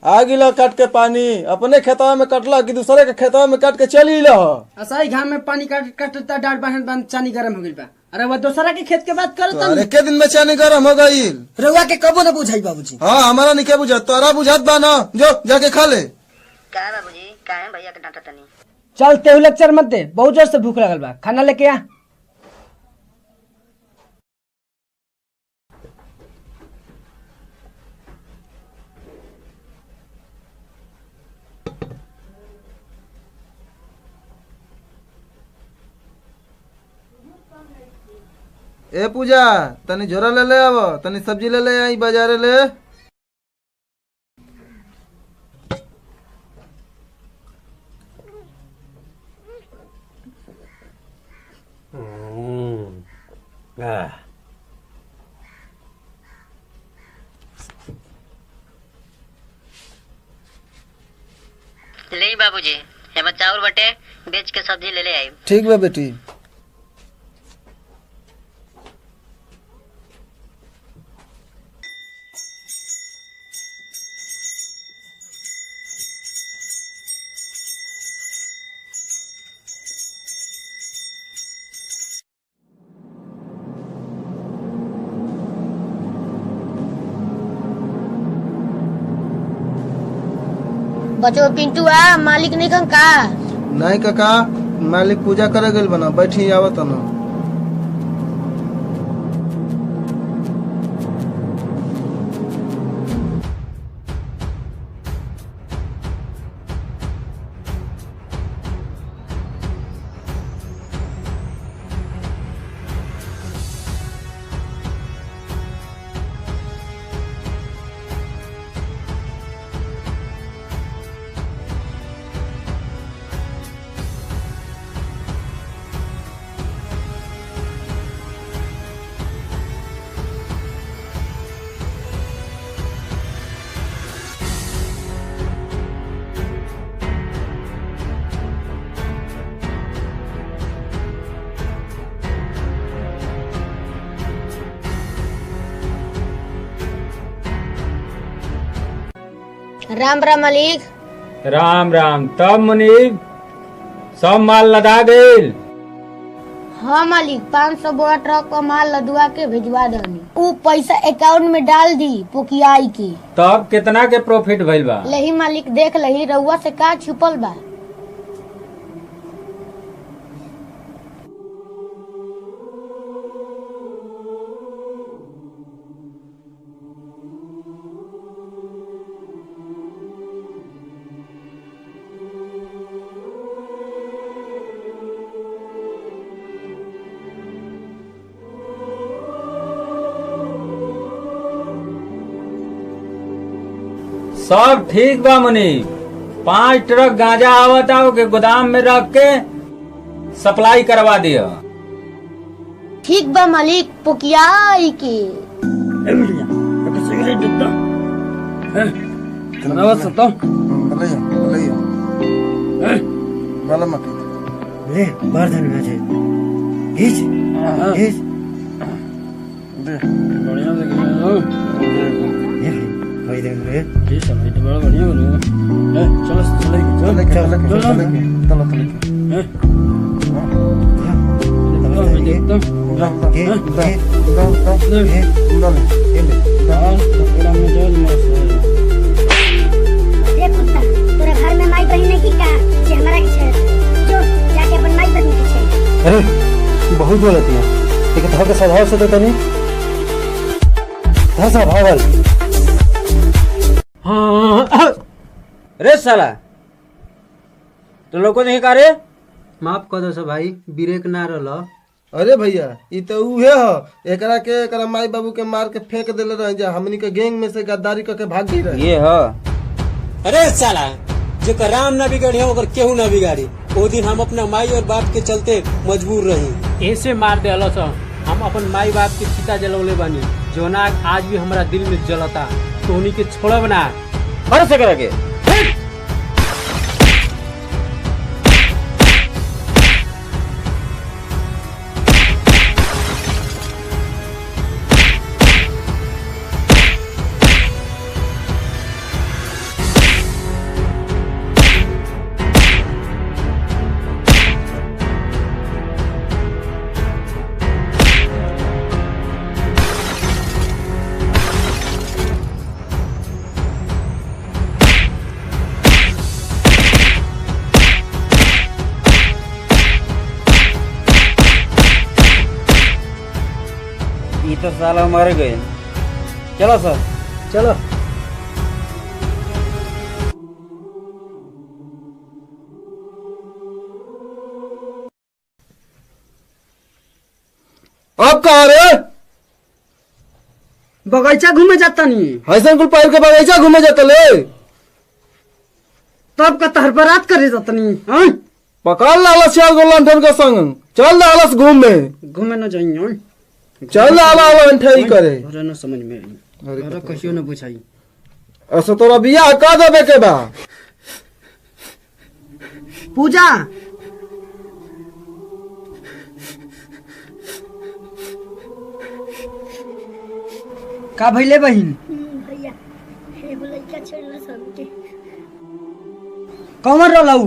आ गिला काट के पानी अपने खेतवा में कटला कि दूसरे के खेतवा में काट के चली ला। असाई घाम में पानी काटता डार बाहन चानी गरम हो गइल बा। अरे वो दूसरा के खेत के बात करत तो अरे के दिन में चानी गरम हो गई। रउआ के कबो न बुझाई बाबूजी। हाँ हमारा नहीं के बुझात, तोरा बुझात बा ना, जो जाके खा ले। का बाबूजी काहे भैया के डांटा तनी। चल तेहू लेक्चर मत दे, बहुत जोर से भूख लगल बा, खाना लेके आ। ए पूजा तनी झोरा ले ले आव, तनी सब्जी ले ले आई बाजारे ले। ले बाबूजी, हेमा चावल बटे बेच के सब्जी ले ले आई। ठीक बा बेटी। बचो पिंटू आ, मालिक नहीं कन का। नहीं काका, मालिक पूजा करे गइल बना, बैठी आवत ना। राम राम मालिक। राम राम। तब मुनीब सब माल लदा गइल। हाँ मालिक, 500 बोरा ट्रक का माल लदवा के भिजवा दनी। ऊ पैसा अकाउंट में डाल दी पोकियाई की। तब कितना के प्रॉफिट भइल बा? लही मालिक देख लही, रउआ से का छुपल बा। सब ठीक बा मुनीब। 5 ट्रक गांजा आवता के गोदाम में रख के सप्लाई करवा दिया। ठीक बा मालिक, पोकियाई के। घीच घीच बढ़िया से गिरा ये भाई देख रे ये समय तो बड़ा बढ़िया बनो चलो चलो चलो ये कुत्ता तोरा घर में माई बहन ने की कहा कि हमारा के छेड़ जो जाके अपन माई बहन के छेड़ अरे बहुत बोलती है लेकिन धर के स्वभाव से तो तनी धर सा भागल हाँ रे साला तो लोगों नहीं करे माफ कर दो सब भाई ब्रेक ना रहल अरे भैया ये तो उहे ह एकरा के एकरा माई बाबू के मार के फेंक देले रहे जा हमनी के गैंग में से गद्दारी करके भाग गई रहे ये है अरे साला जेकर राम ना बिगड़ी ओकर केहू ना बिगाड़ी वो दिन हम अपना माई और बाप के चलते मजबूर रही ऐसे मार दे अलस हम अपन माई बाप के चिता जलौले बानी जोना आज भी हमारा दिल में जलता तो उन्हीं के छोड़ब ना हर से करा के ये तो साला मर गए चलो सर चलो अब कहा रे बगीचा घूमे जाता नहीं हसन कुल पाइप के बगीचा घूमे जाता ले तब का तहर बरात करे जाता नहीं पकड़ लाला सियाल गोलान ठन के संग चल लालस घूमे घूमे न जाइए चल लाला अंठाई करे अरे न समझ में आई अरे कहियो न बुझाई ऐसा तोरा बियाह का देबे के बा पूजा का भइले बहिन भैया एगो लड़का छेड़ला सबके कमर रहलऊ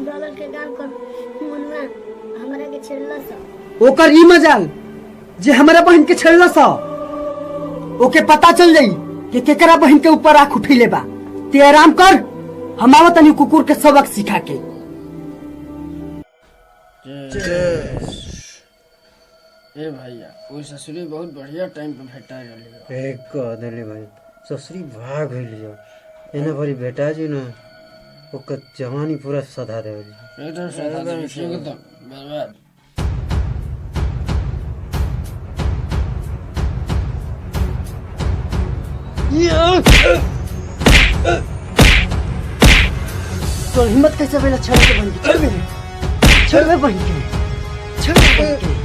डॉलर के गांव कर मुनवा हमरा के छेड़ला सब ओकर ई मजाल जे हमरा बहन के छेड़ला सा ओके पता चल जाई कि केकरा बहन के ऊपर आंख उठैले बा ते आराम कर हम आवत तनी कुकुर के सबक सिखा के ए भैया कोई ससुरी बहुत बढ़िया टाइम पे भेटा रहली एक कह देले भाई ससुरी भाग गइल जो एने भरी बेटा जी ना ओकर जवानी पूरा सधा देवली एकदम सादा एकदम बर्बाद तो हिम्मत कैसे भेला छड़ के बहन के छड़ बहन के छड़ बहन के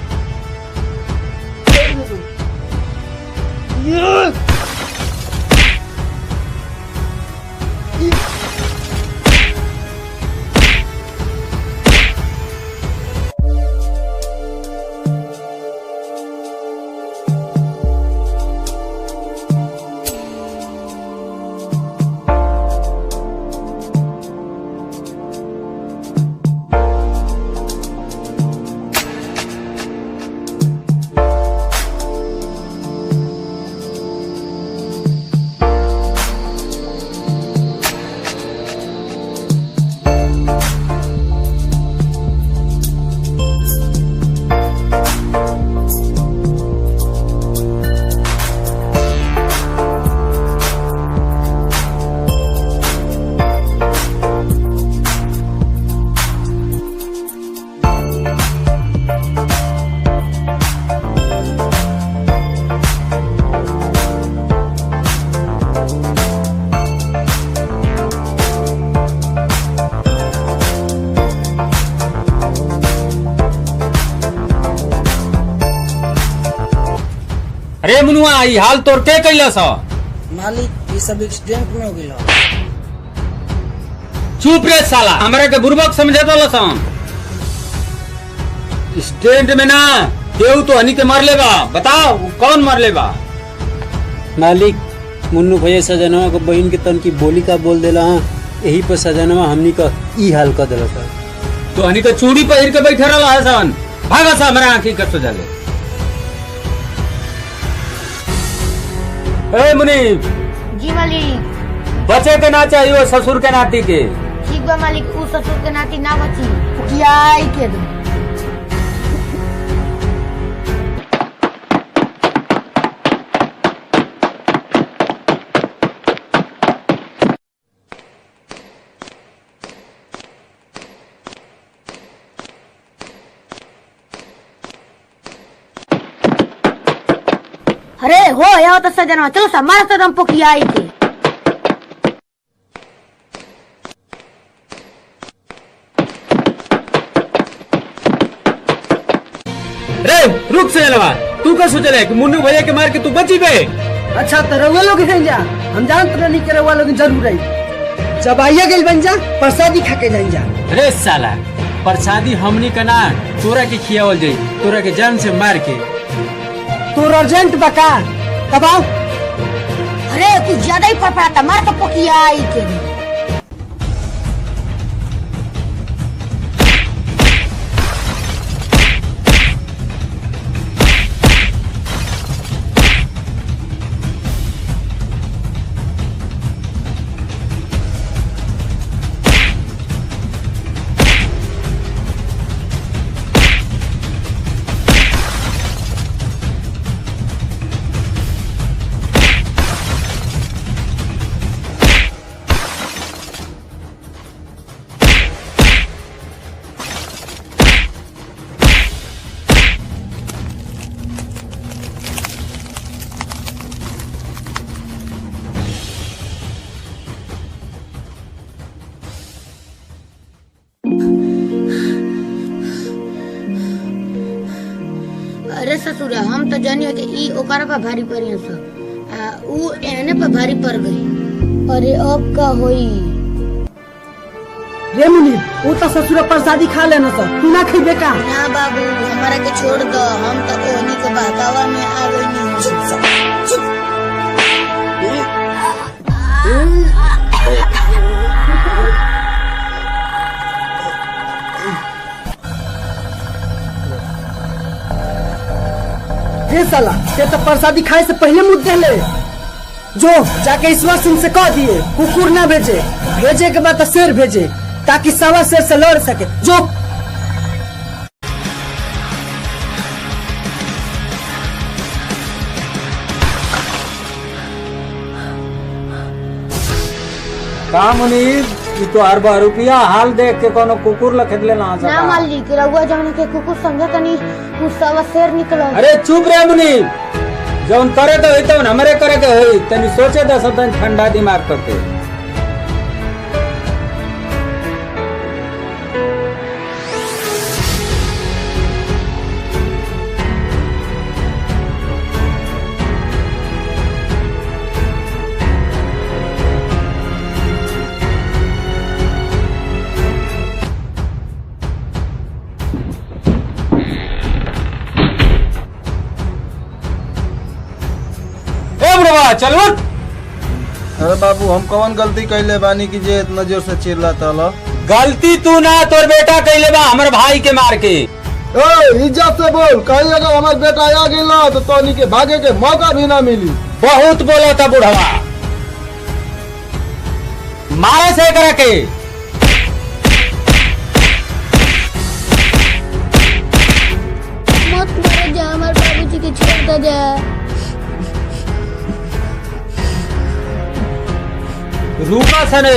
अरे मुनुआ ई हाल तोर के कैलस मालिक ये सब एक्सीडेंट में हो गया। चुप रे साला हमरा के बुर्बक समझे तो लसन स्टैंड में ना केहू तो हनी के मर लेबा। बताओ वो कौन मर लेबा? मालिक मुन्नू भैया सजनवा को बहन के तन की बोली का बोल देला हाँ, यही पर सजनवा हमनी का ई हाल कर देला था। तो हनी का चूड़ी पहिर के बैठे रहा है सन। भागा सा हमारा आंखी कर तो जाले। ए मुनीब, जी मालिक। बचे के ना चाहिए ससुर के नाती के। ठीक बा मालिक, उ ससुर के नाती ना बची, पुकियाई के दो। अरे हो या तो सजना, चलो सा मार तो दम पुकियाई के। रे रुक से लवा, तू क्या सोचले कि मुन्नू भैया के मार के तू बची बे? अच्छा तो रउआ लोग हैं जा, हम जानते नहीं कि रउआ लोग जरूर आई। जब आइया गइल बन जा, प्रसादी खा के जाइन जा। अरे साला प्रसादी हमनी का ना तोरा के खियावल जाई, तोरा के जान से मार के। तो अर्जेंट बका तब आओ। अरे कुछ ज्यादा ही पड़ता, मार तो पुकियाई के दो। अरे ससुरा, हम तो जानिए कि ई ओकरा पर भारी पड़ी सब, ऊ एने पर भारी पड़ गई। अरे अब का होई? रे मुनीब, वो तो ससुरा प्रसादी खा लेना सर, तू ना खइबे का? ना बाबू, हमारा के छोड़ दो, हम तो ओनी के बहकावा में आ गई नहीं। रे साला, ये तो प्रसादी खाए से पहले मुद्दे ले। जो जाके ईश्वर सिंह से कह दिए कुकुर ना भेजे, भेजे के बाद तो शेर भेजे, ताकि सवा शेर से लड़ सके। जो का मुनीब, ये तो 4 रुपया हाल देख के कोनो कुकुर लखेद लेना ना मालिक, रउआ जाने के कुकुर समझा तनी, कुछ सवा शेर निकला। अरे चुप रे मुनीब, जौन करे तो होई हमरे करे के होई, तनी सोचे दस तन ठंडा दिमाग करके। चलो। अरे बाबू, हम कौन गलती कैले बानी की जे इतना जोर से चिल्लाता लो? गलती तू ना, तोर बेटा कैले बा हमर भाई के मार के। इज्जत से बोल, कहीं अगर हमार बेटा आ गया तो तोनी के भागे के मौका भी ना मिली। बहुत बोला था बुढ़वा, मारे से करा के। मत मारो जा, हमारे बाबूजी के छोड़ जा। रूपा सने,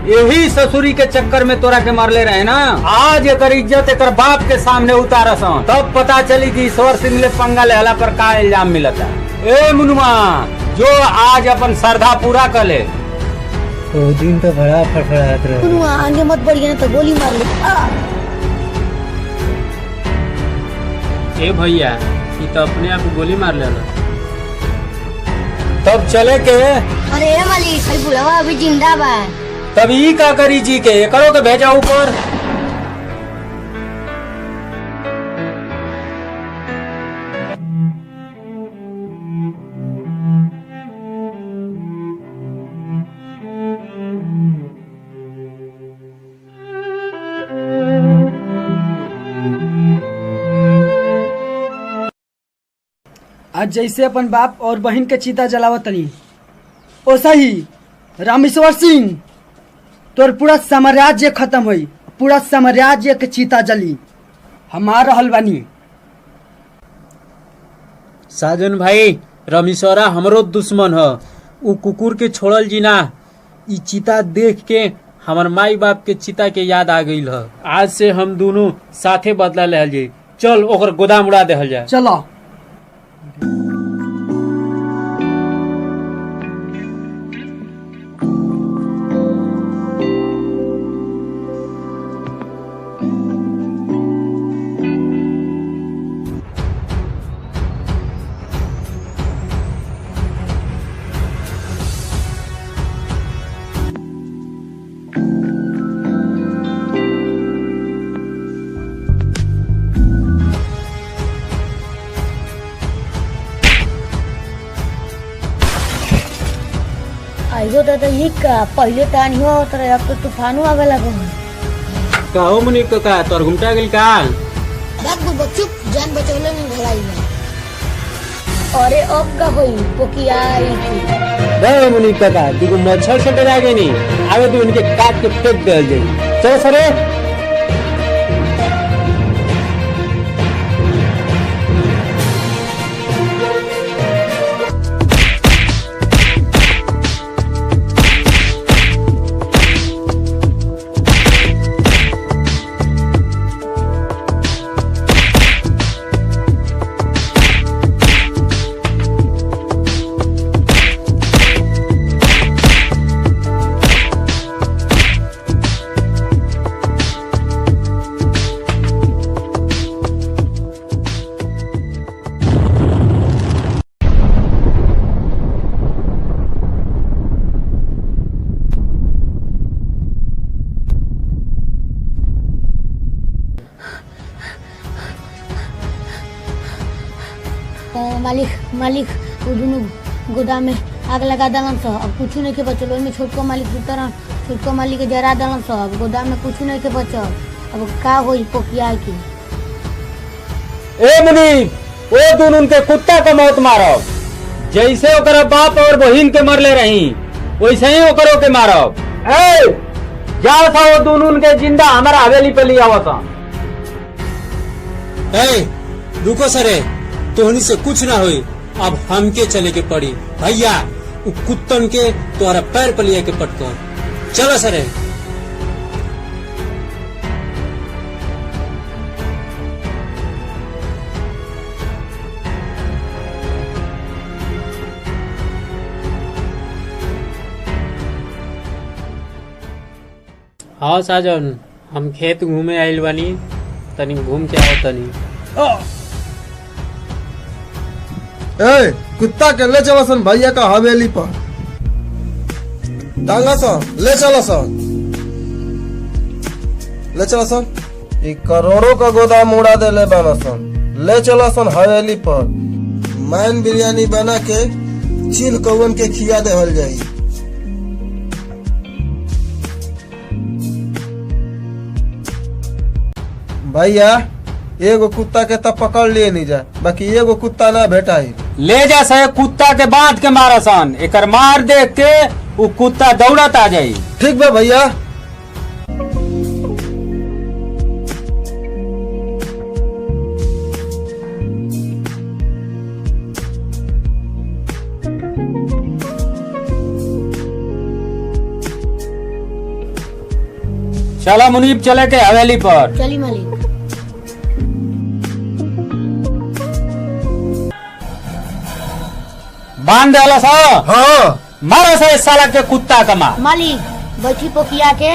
यही ससुरी के चक्कर में तोरा के मार ले रहे ना। आज एकर इज्जत एकर बाप के सामने उतारस, तब पता चली कि ईश्वर सिंह ले पंगा लेहला पर का इल्जाम मिलता। ए मुनुआ, जो आज अपन श्रद्धा पूरा कर ले। तो दिन तो बड़ा फड़फड़ात रहे। मुनुआ आगे मत बढ़िए ना तो गोली मार ले। ए भैया, ये तो अपने आप गोली मार लेला। तब चले के। अरे मालिक, बुढ़वा अभी जिंदा बा। तब ई का करी जी के करो के भेजा ऊपर। आज जैसे अपन बाप और बहन के चिता जलावत तनी ओसा ही रामेश्वर सिंह तोर पूरा साम्राज्य खत्म हुई, पूरा साम्राज्य के चिता जली। हमार रहल बानी साजन भाई, रमेश्वरा हमरो दुश्मन ह। उ कुकुर के छोड़ल जी ना। ई चिता देख के हमार माई बाप के चिता के याद आ गईल ह। आज से हम दोनों साथे बदला लेहल जाई। चल ओकर गोदाम उड़ा देहल जाए। चलो। आइयो दादा ये का पहले तानी हो तर अब तो तूफानो आवे लगो। कहो मुनि का तोर घुमटा गेल का? बात को बच्चू जान बचौले में भलाई में। अरे अब का होई पोकिया बे मुनि का तू मच्छर से डरा गई नहीं। आवे तू इनके काट के फेंक दे जाई। चलो सरे। मालिक वो दोनों गोदाम में आग लगा दलन सो। अब कुछ नहीं के बचल। ओमे छोटको मालिक उतर छोटको मालिक के जरा दलन सो। अब गोदाम में कुछ नहीं के बचल। अब का होई पोकिया की? ए मुनि ओ दोनों के कुत्ता का मौत मारो। जैसे ओकरा बाप और बहिन के मरले रही वैसे ही ओकरो के मारो। ए जा सा वो दोनों के जिंदा हमारा हवेली पे लिया हुआ। रुको सरे, तोहनी से कुछ ना हुई। अब हमके चले के पड़ी भैया। उ कुत्तन के तोहरा पैर पर लिया के पटको। चलो सरे। हाँ साजन, हम खेत घूमे आइल बानी। तनी घूम के आओ तनी। ए कुत्ता के ले चलो सन भैया का हवेली पर। टांगा सन ले चलो सन। ले चलो सन। ई करोड़ों का गोदाम उड़ा दे ले बना सन। ले चलो सन हवेली पर। मैन बिरयानी बना के चिल कौन के खिया देवल जाई। भैया एगो कुत्ता के तब पकड़ लिए नहीं जा, बाकी एगो कुत्ता ना भेटाई। ले जा सहे कुत्ता के बांध के मारा सन। एकर मार देख के वो कुत्ता दौड़त आ जाई। ठीक बा भैया। चला मुनीब चले के हवेली पर। चली मालिक। बांध देला सा। हाँ मारा सा इस साला के कुत्ता का मार। मालिक बैठी पोकिया के।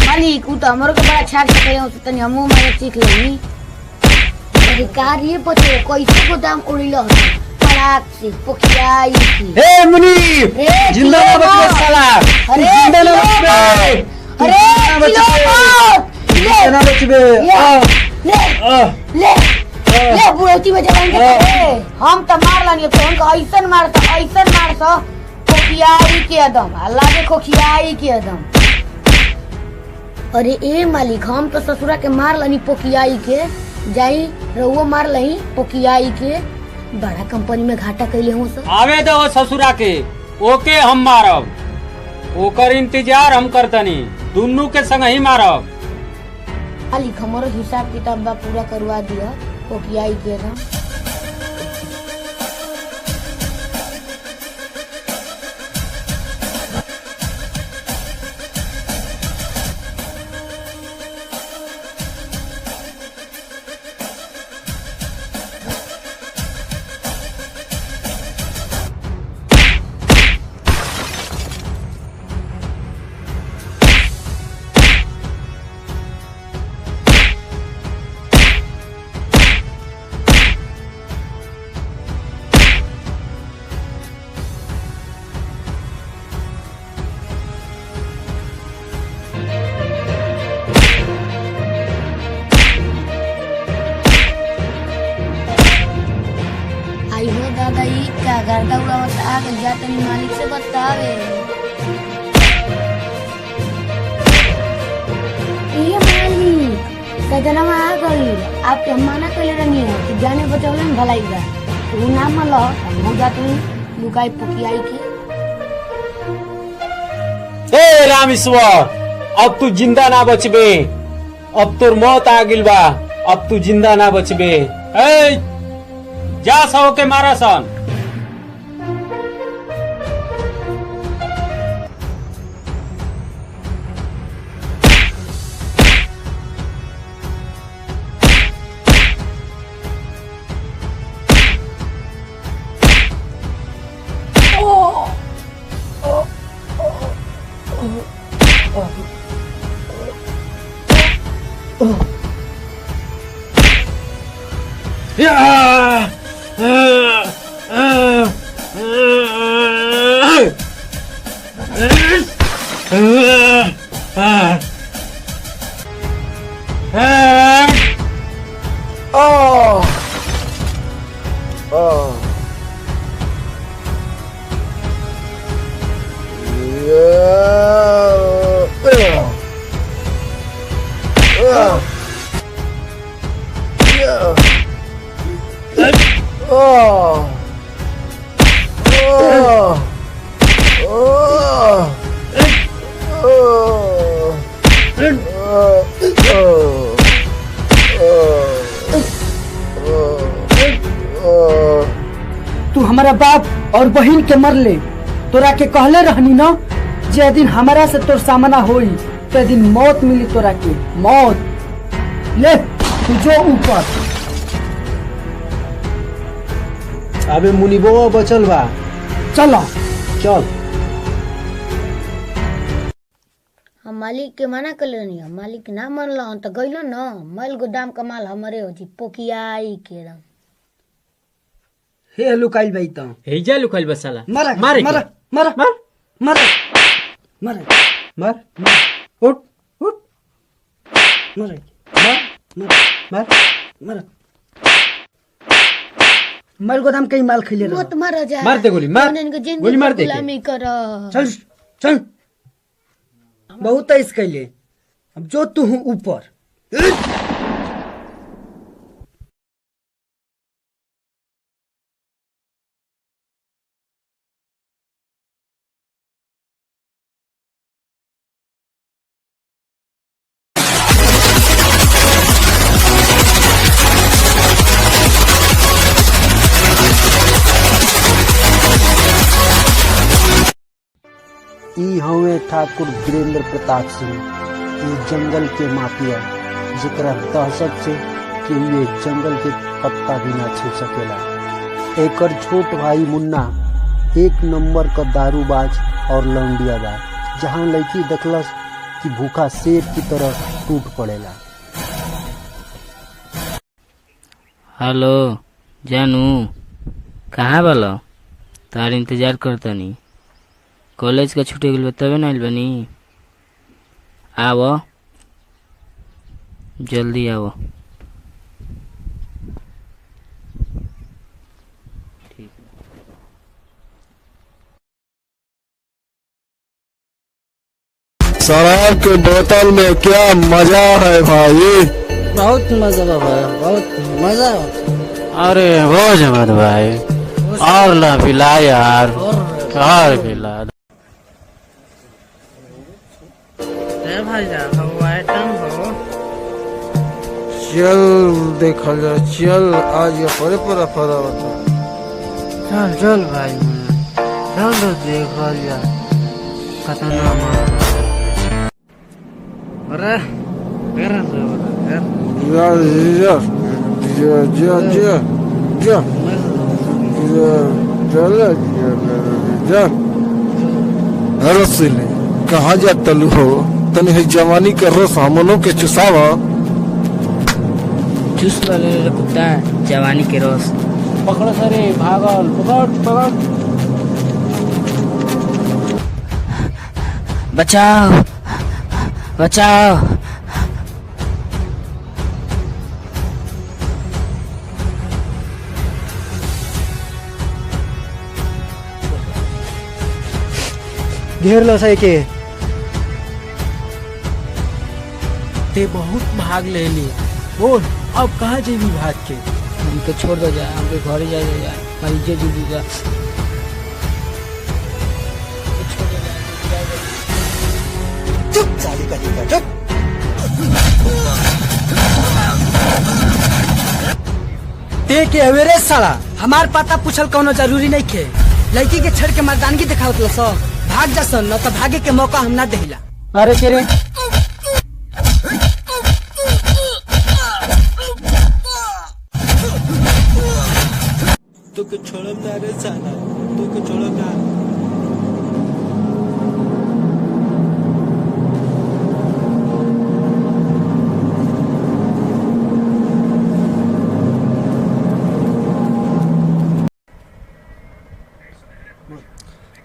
मालिक उ तो हमरो के बड़ा छाक सके हो तनी हमहु मारे सीख लेनी। अधिकार ये पते कैसे गोदाम उड़िलो पराक से पोकिया की। ए मुनीब जिंदा ना बचे साला। अरे जिंदा ना बचे। अरे जिंदा ना बचे। ले ले बुढ़ौती में जवान हम तो मार लानी। तो उनको ऐसन मार सो खोखियाई के एकदम अल्लाह के खोखियाई के एकदम। अरे ए मालिक, हम तो ससुरा के मार लनी पोकियाई के, जाई रउओ मार लही पोकियाई के। बड़ा कंपनी में घाटा कैले हूँ सब। आवे दो ससुरा के, ओके हम मारब, ओकर इंतजार हम करतनी, दुनू के संग ही मारब। मालिक हमारो हिसाब किताब बा पूरा करवा दिया पोकियाई के ना। दादा ई क्या गर्दा उड़ावत आ गइल, जा तनी मालिक से बतावे। ये मालिक सजनवा आ गइल, आपके मना कइले रहनी है कि जाने बचौले में भलाई बा, तू ना मलो हम जातनी लुकाई पोकियाई की। ए रामेश्वर, अब तू जिंदा ना बचबे, अब तोर मौत आ गिल बा, अब तू जिंदा ना बचबे। ए जा सहो के मारा सन। तू हमारा बाप और बहन के मर ले, तोरा के कहले रहनी ना, जे दिन हमारा से तोर सामना होई ते दिन मौत मिली तोरा के, मौत। ले तू जो ऊपर। अबे मुनिबो बचल बा, चलो चल। हम मालिक के मना कइले रहनी, हम मालिक ना मनल तो गइलो ना, मल गोदाम का माल हमारे हो जी पोकियाई के रंग। हे लुकाइल भाई तो हेजा लुकाइल बा साला। मारा मारे मारा मारा मारा मारा मारा मार उठ उठ मारा मार मारा। मल गोदाम कई माल खइले रह। मत मार जा, मार दे गोली, मार गोली, मार दे। गुलामी कर। चल चल, बहुत तेज कैले, अब जो तू हूँ ऊपर। ई हवे ठाकुर वीरेंद्र प्रताप सिंह, ये जंगल के माफिया, जेकरा दहशत से कि ये जंगल के पत्ता भी ना छू सकेला। एकर छोट भाई मुन्ना एक नंबर का दारूबाज और लौंडियाबाज, जहाँ लड़की देखलस कि भूखा शेर की तरह टूट पड़ेला। हेलो जानू, कहाँ बालो? तार इंतजार करतनी, कॉलेज का छुट्टी गइल तबे ना आइल बनी। आवो जल्दी आवो। शराब के बोतल में क्या मजा है भाई। बहुत मजा बाबा, बहुत मजा। अरे हो जमत भाई, और ला पिला यार, और पिला। भाई हो आइटम हो। चल देखा जाए, चल आज ये परे पर फरा होता। चल चल भाई, चल तो देखा जाए कतना मार। अरे कर जा जा जा जा जा जा चल जा। रसिले कहाँ जा तलू हो, तनी है जवानी के रस हमनों के चुसावा। चूस वाले कुत्ता जवानी के रस। पकड़ सरे, भागल, पकड़ पकड़। बचाओ बचाओ। घेर लो सही के। ते बहुत भाग ले ली। बोल अब कहाँ जेबी भाग के? हमको छोड़ दो जा, हमके घर जा जा, भाई जे जी जा। चुप साली का जीता, चुप। ते के हवेरे साला, हमार पता पूछल कोनो जरूरी नहीं के। लड़की के छड़ के मर्दानगी दिखावत लो सो। भाग जा सन, न तो भागे के मौका हम ना देहिला। अरे के रे तो के छोड़म ना रे साला, तो के छोड़म ना।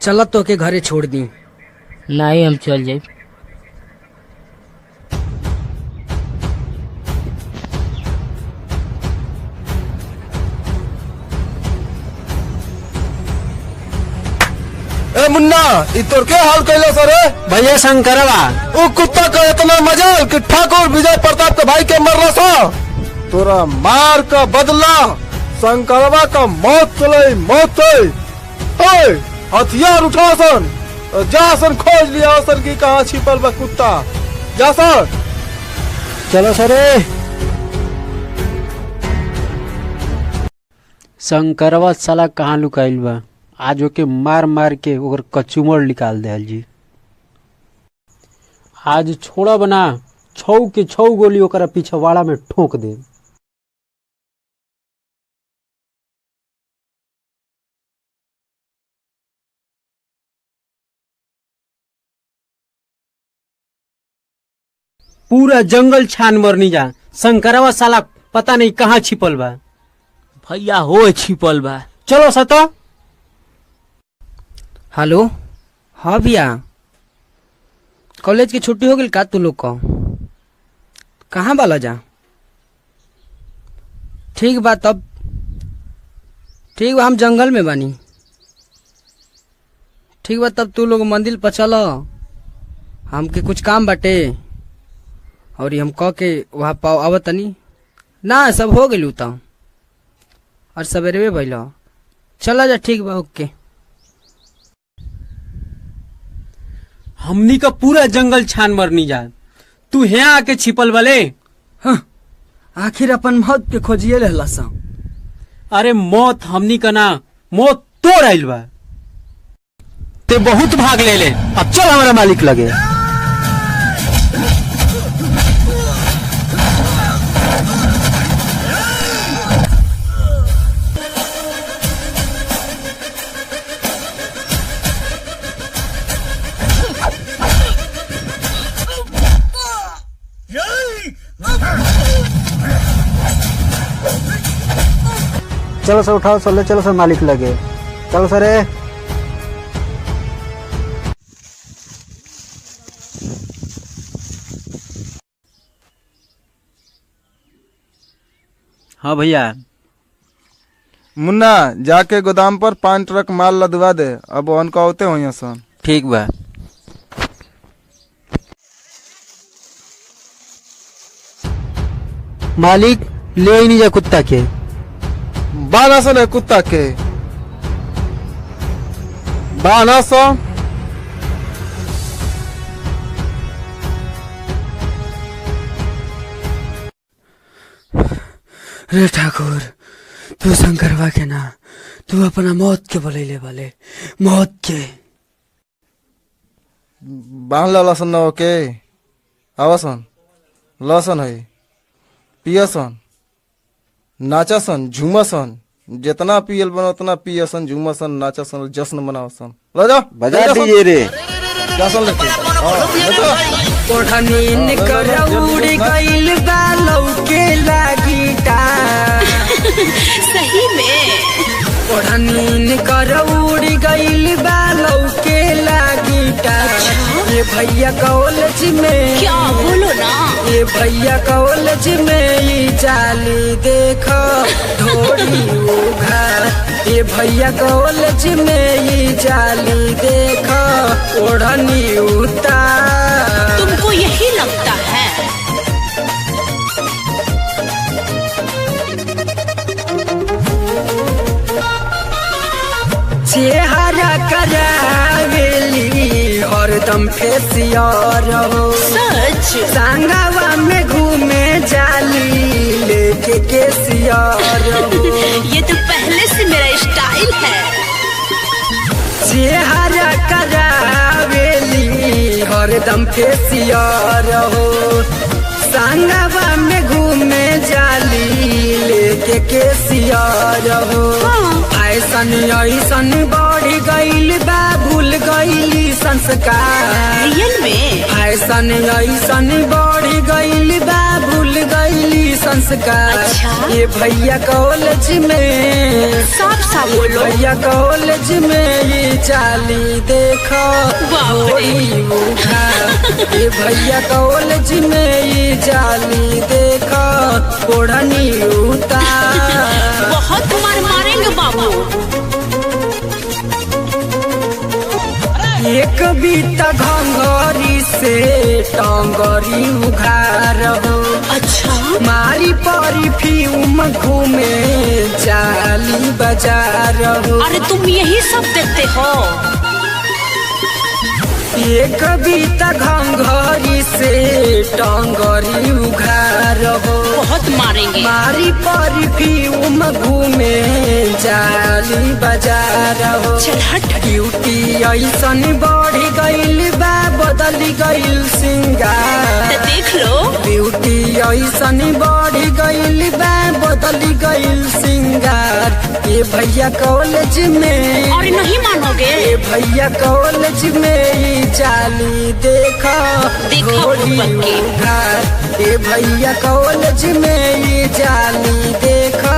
चल तो के घरे छोड़ दी। नहीं हम चल जाए। ए मुन्ना, ई तोर के हाल कैला सर? भैया शंकरवा, ओ कुत्ता का इतना मजाल कि ठाकुर विजय प्रताप के भाई के मरला सा। तोरा मार का बदला शंकरवा का मौत चले, मौत चले। हथियार उठा सन, जा सन खोज लिया सन की कहाँ छिपल बा कुत्ता। जा सर। चलो सरे। शंकरवा साला कहाँ लुकाइल बा? आज ओके मार मार के ओकर कचुमर निकाल दे जी। आज छोड़ा बना, 6 के 6 गोली ओकरा पिछवाड़ा में ठोक दे। पूरा जंगल छान मरनी जा। शंकरवा साला पता नहीं कहाँ छिपल बा। भैया हो छिपल बा। चलो सतो। हेलो, हाँ भैया, कॉलेज की छुट्टी हो गई का तू लोग को? कहाँ बाला जा? ठीक बा तब, ठीक बा हम जंगल में बानी। ठीक बा तब तू लोग मंदिर पर चलो, हमके कुछ काम बाटे और हम कह के वहाँ पाओ आवत तनी ना। सब हो गई तो और सवेरे भैलो। चला जा, ठीक बा, ओके। हमनी का पूरा जंगल छान मरनी जा, तू यहाँ आके छिपल वाले। हाँ, आखिर अपन मौत के खोजिए रहला सा। अरे मौत हमनी का ना, मौत तोड़ आइल बा। ते बहुत भाग ले ले, अब चल हमारा मालिक लगे। चलो सर उठाओ, चलो चलो सर मालिक लगे। चलो सर। हाँ भैया। मुन्ना, जाके गोदाम पर 5 ट्रक माल लदवा दे। अब उनका होते हो सन। ठीक बा। मालिक ले ही नहीं जा कुत्ता के। बानासन है कुत्ता के बानासन। रे ठाकुर तू शंकरवा के ना, तू अपना मौत के बोले वाले मौत के बांध ला लसन न ओके आवसन लसन है पियसन नाचसन झूमसन जितना पियल बनो उतना पियसन झूमसन नाचसन जश्न मनावसन। लो जा बजा दीजिए रे जश्न लेके ओढ़नी करौड़ी गइल बालौ के लागीटा सही में ओढ़नी करौड़ी गइल बालौ के लागीटा। ये भैया कॉलेज में क्या बोलो ना, ये भैया कॉलेज में ये जाली देखो ढोड़ी उघार। ये भैया कॉलेज में ये जाली देखो ओढ़नी उतार। तुमको यही लगता है? चेहरा करावेली हरदम फेसियर हो सच संगवा में घूमे जाली लेके केसियर हो। ये तो पहले से मेरा स्टाइल है। चेहरा करावेली हरदम फेसियर हो संगवा में घूमे जाली लेके केसियर हो। फैशन ऐसन बढ़ गइल बा भूल गइली संस्कार। रियल में फैशन ऐसन बढ़ गइल बा भूल गइली संस्कार। अच्छा? ये भैया कॉलेज में साफ साफ बोलो। भैया कॉलेज में ये चाली देखो होली उघार। ये भैया कॉलेज में ये चाली देखो ओढ़नी उतार। बहुत मार मारेंगे बाबू। एक बीता घंगरी से टंगरी उघार हो। अच्छा मारी परफ्यूम घूमे जाली बाजार हो। अरे तुम यही सब देखते हो? एक बीता घंगरी से टंगरी उघार हो। बहुत मारेंगे। मारी परफ्यूम घूमे जाली बाजार हो। चल हट। ब्यूटी ऐसन बढ़ गइल बा बदल गइल सिंगार। तो देख लो। ब्यूटी ऐसन बढ़ गइल बा बदल गइल सिंगार। ये भैया कॉलेज में और नहीं मानोगे? ये भैया कॉलेज में चाली देखो घोड़ी उघार। ये भैया कॉलेज में ये चाली देखो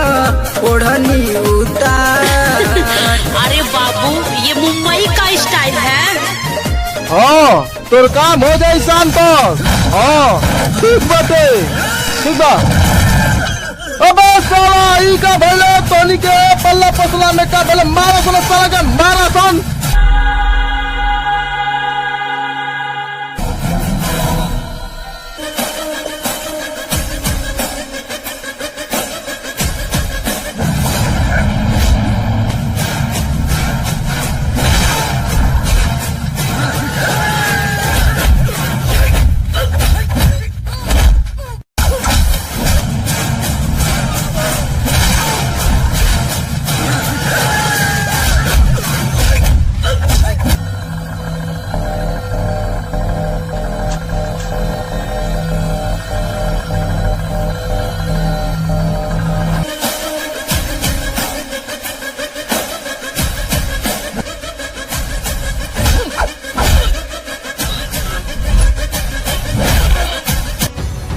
ओढ़नी उतार। अरे बाबू ये मुंबई का स्टाइल है। हाँ तोर काम हो जाए शाम तक। हाँ ठीक बाटे ठीक बा। अबे साला ई का भले तोनी के पल्ला पसला में का भले मारा सुन साला के मारा सुन।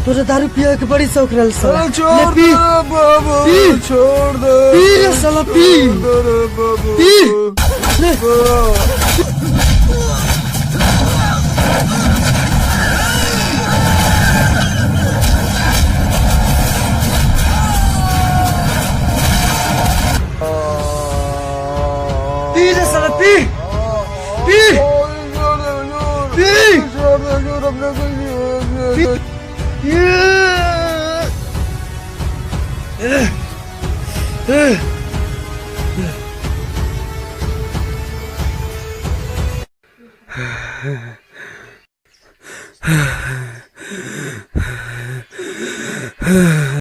तुझे दारू पिए के बड़ी शौक रहल साला। छोड़ ले पी। दे बाबू पी। छोड़ दे पी रे साला पी। पी। ले। पी रे साला पी। पी। पी।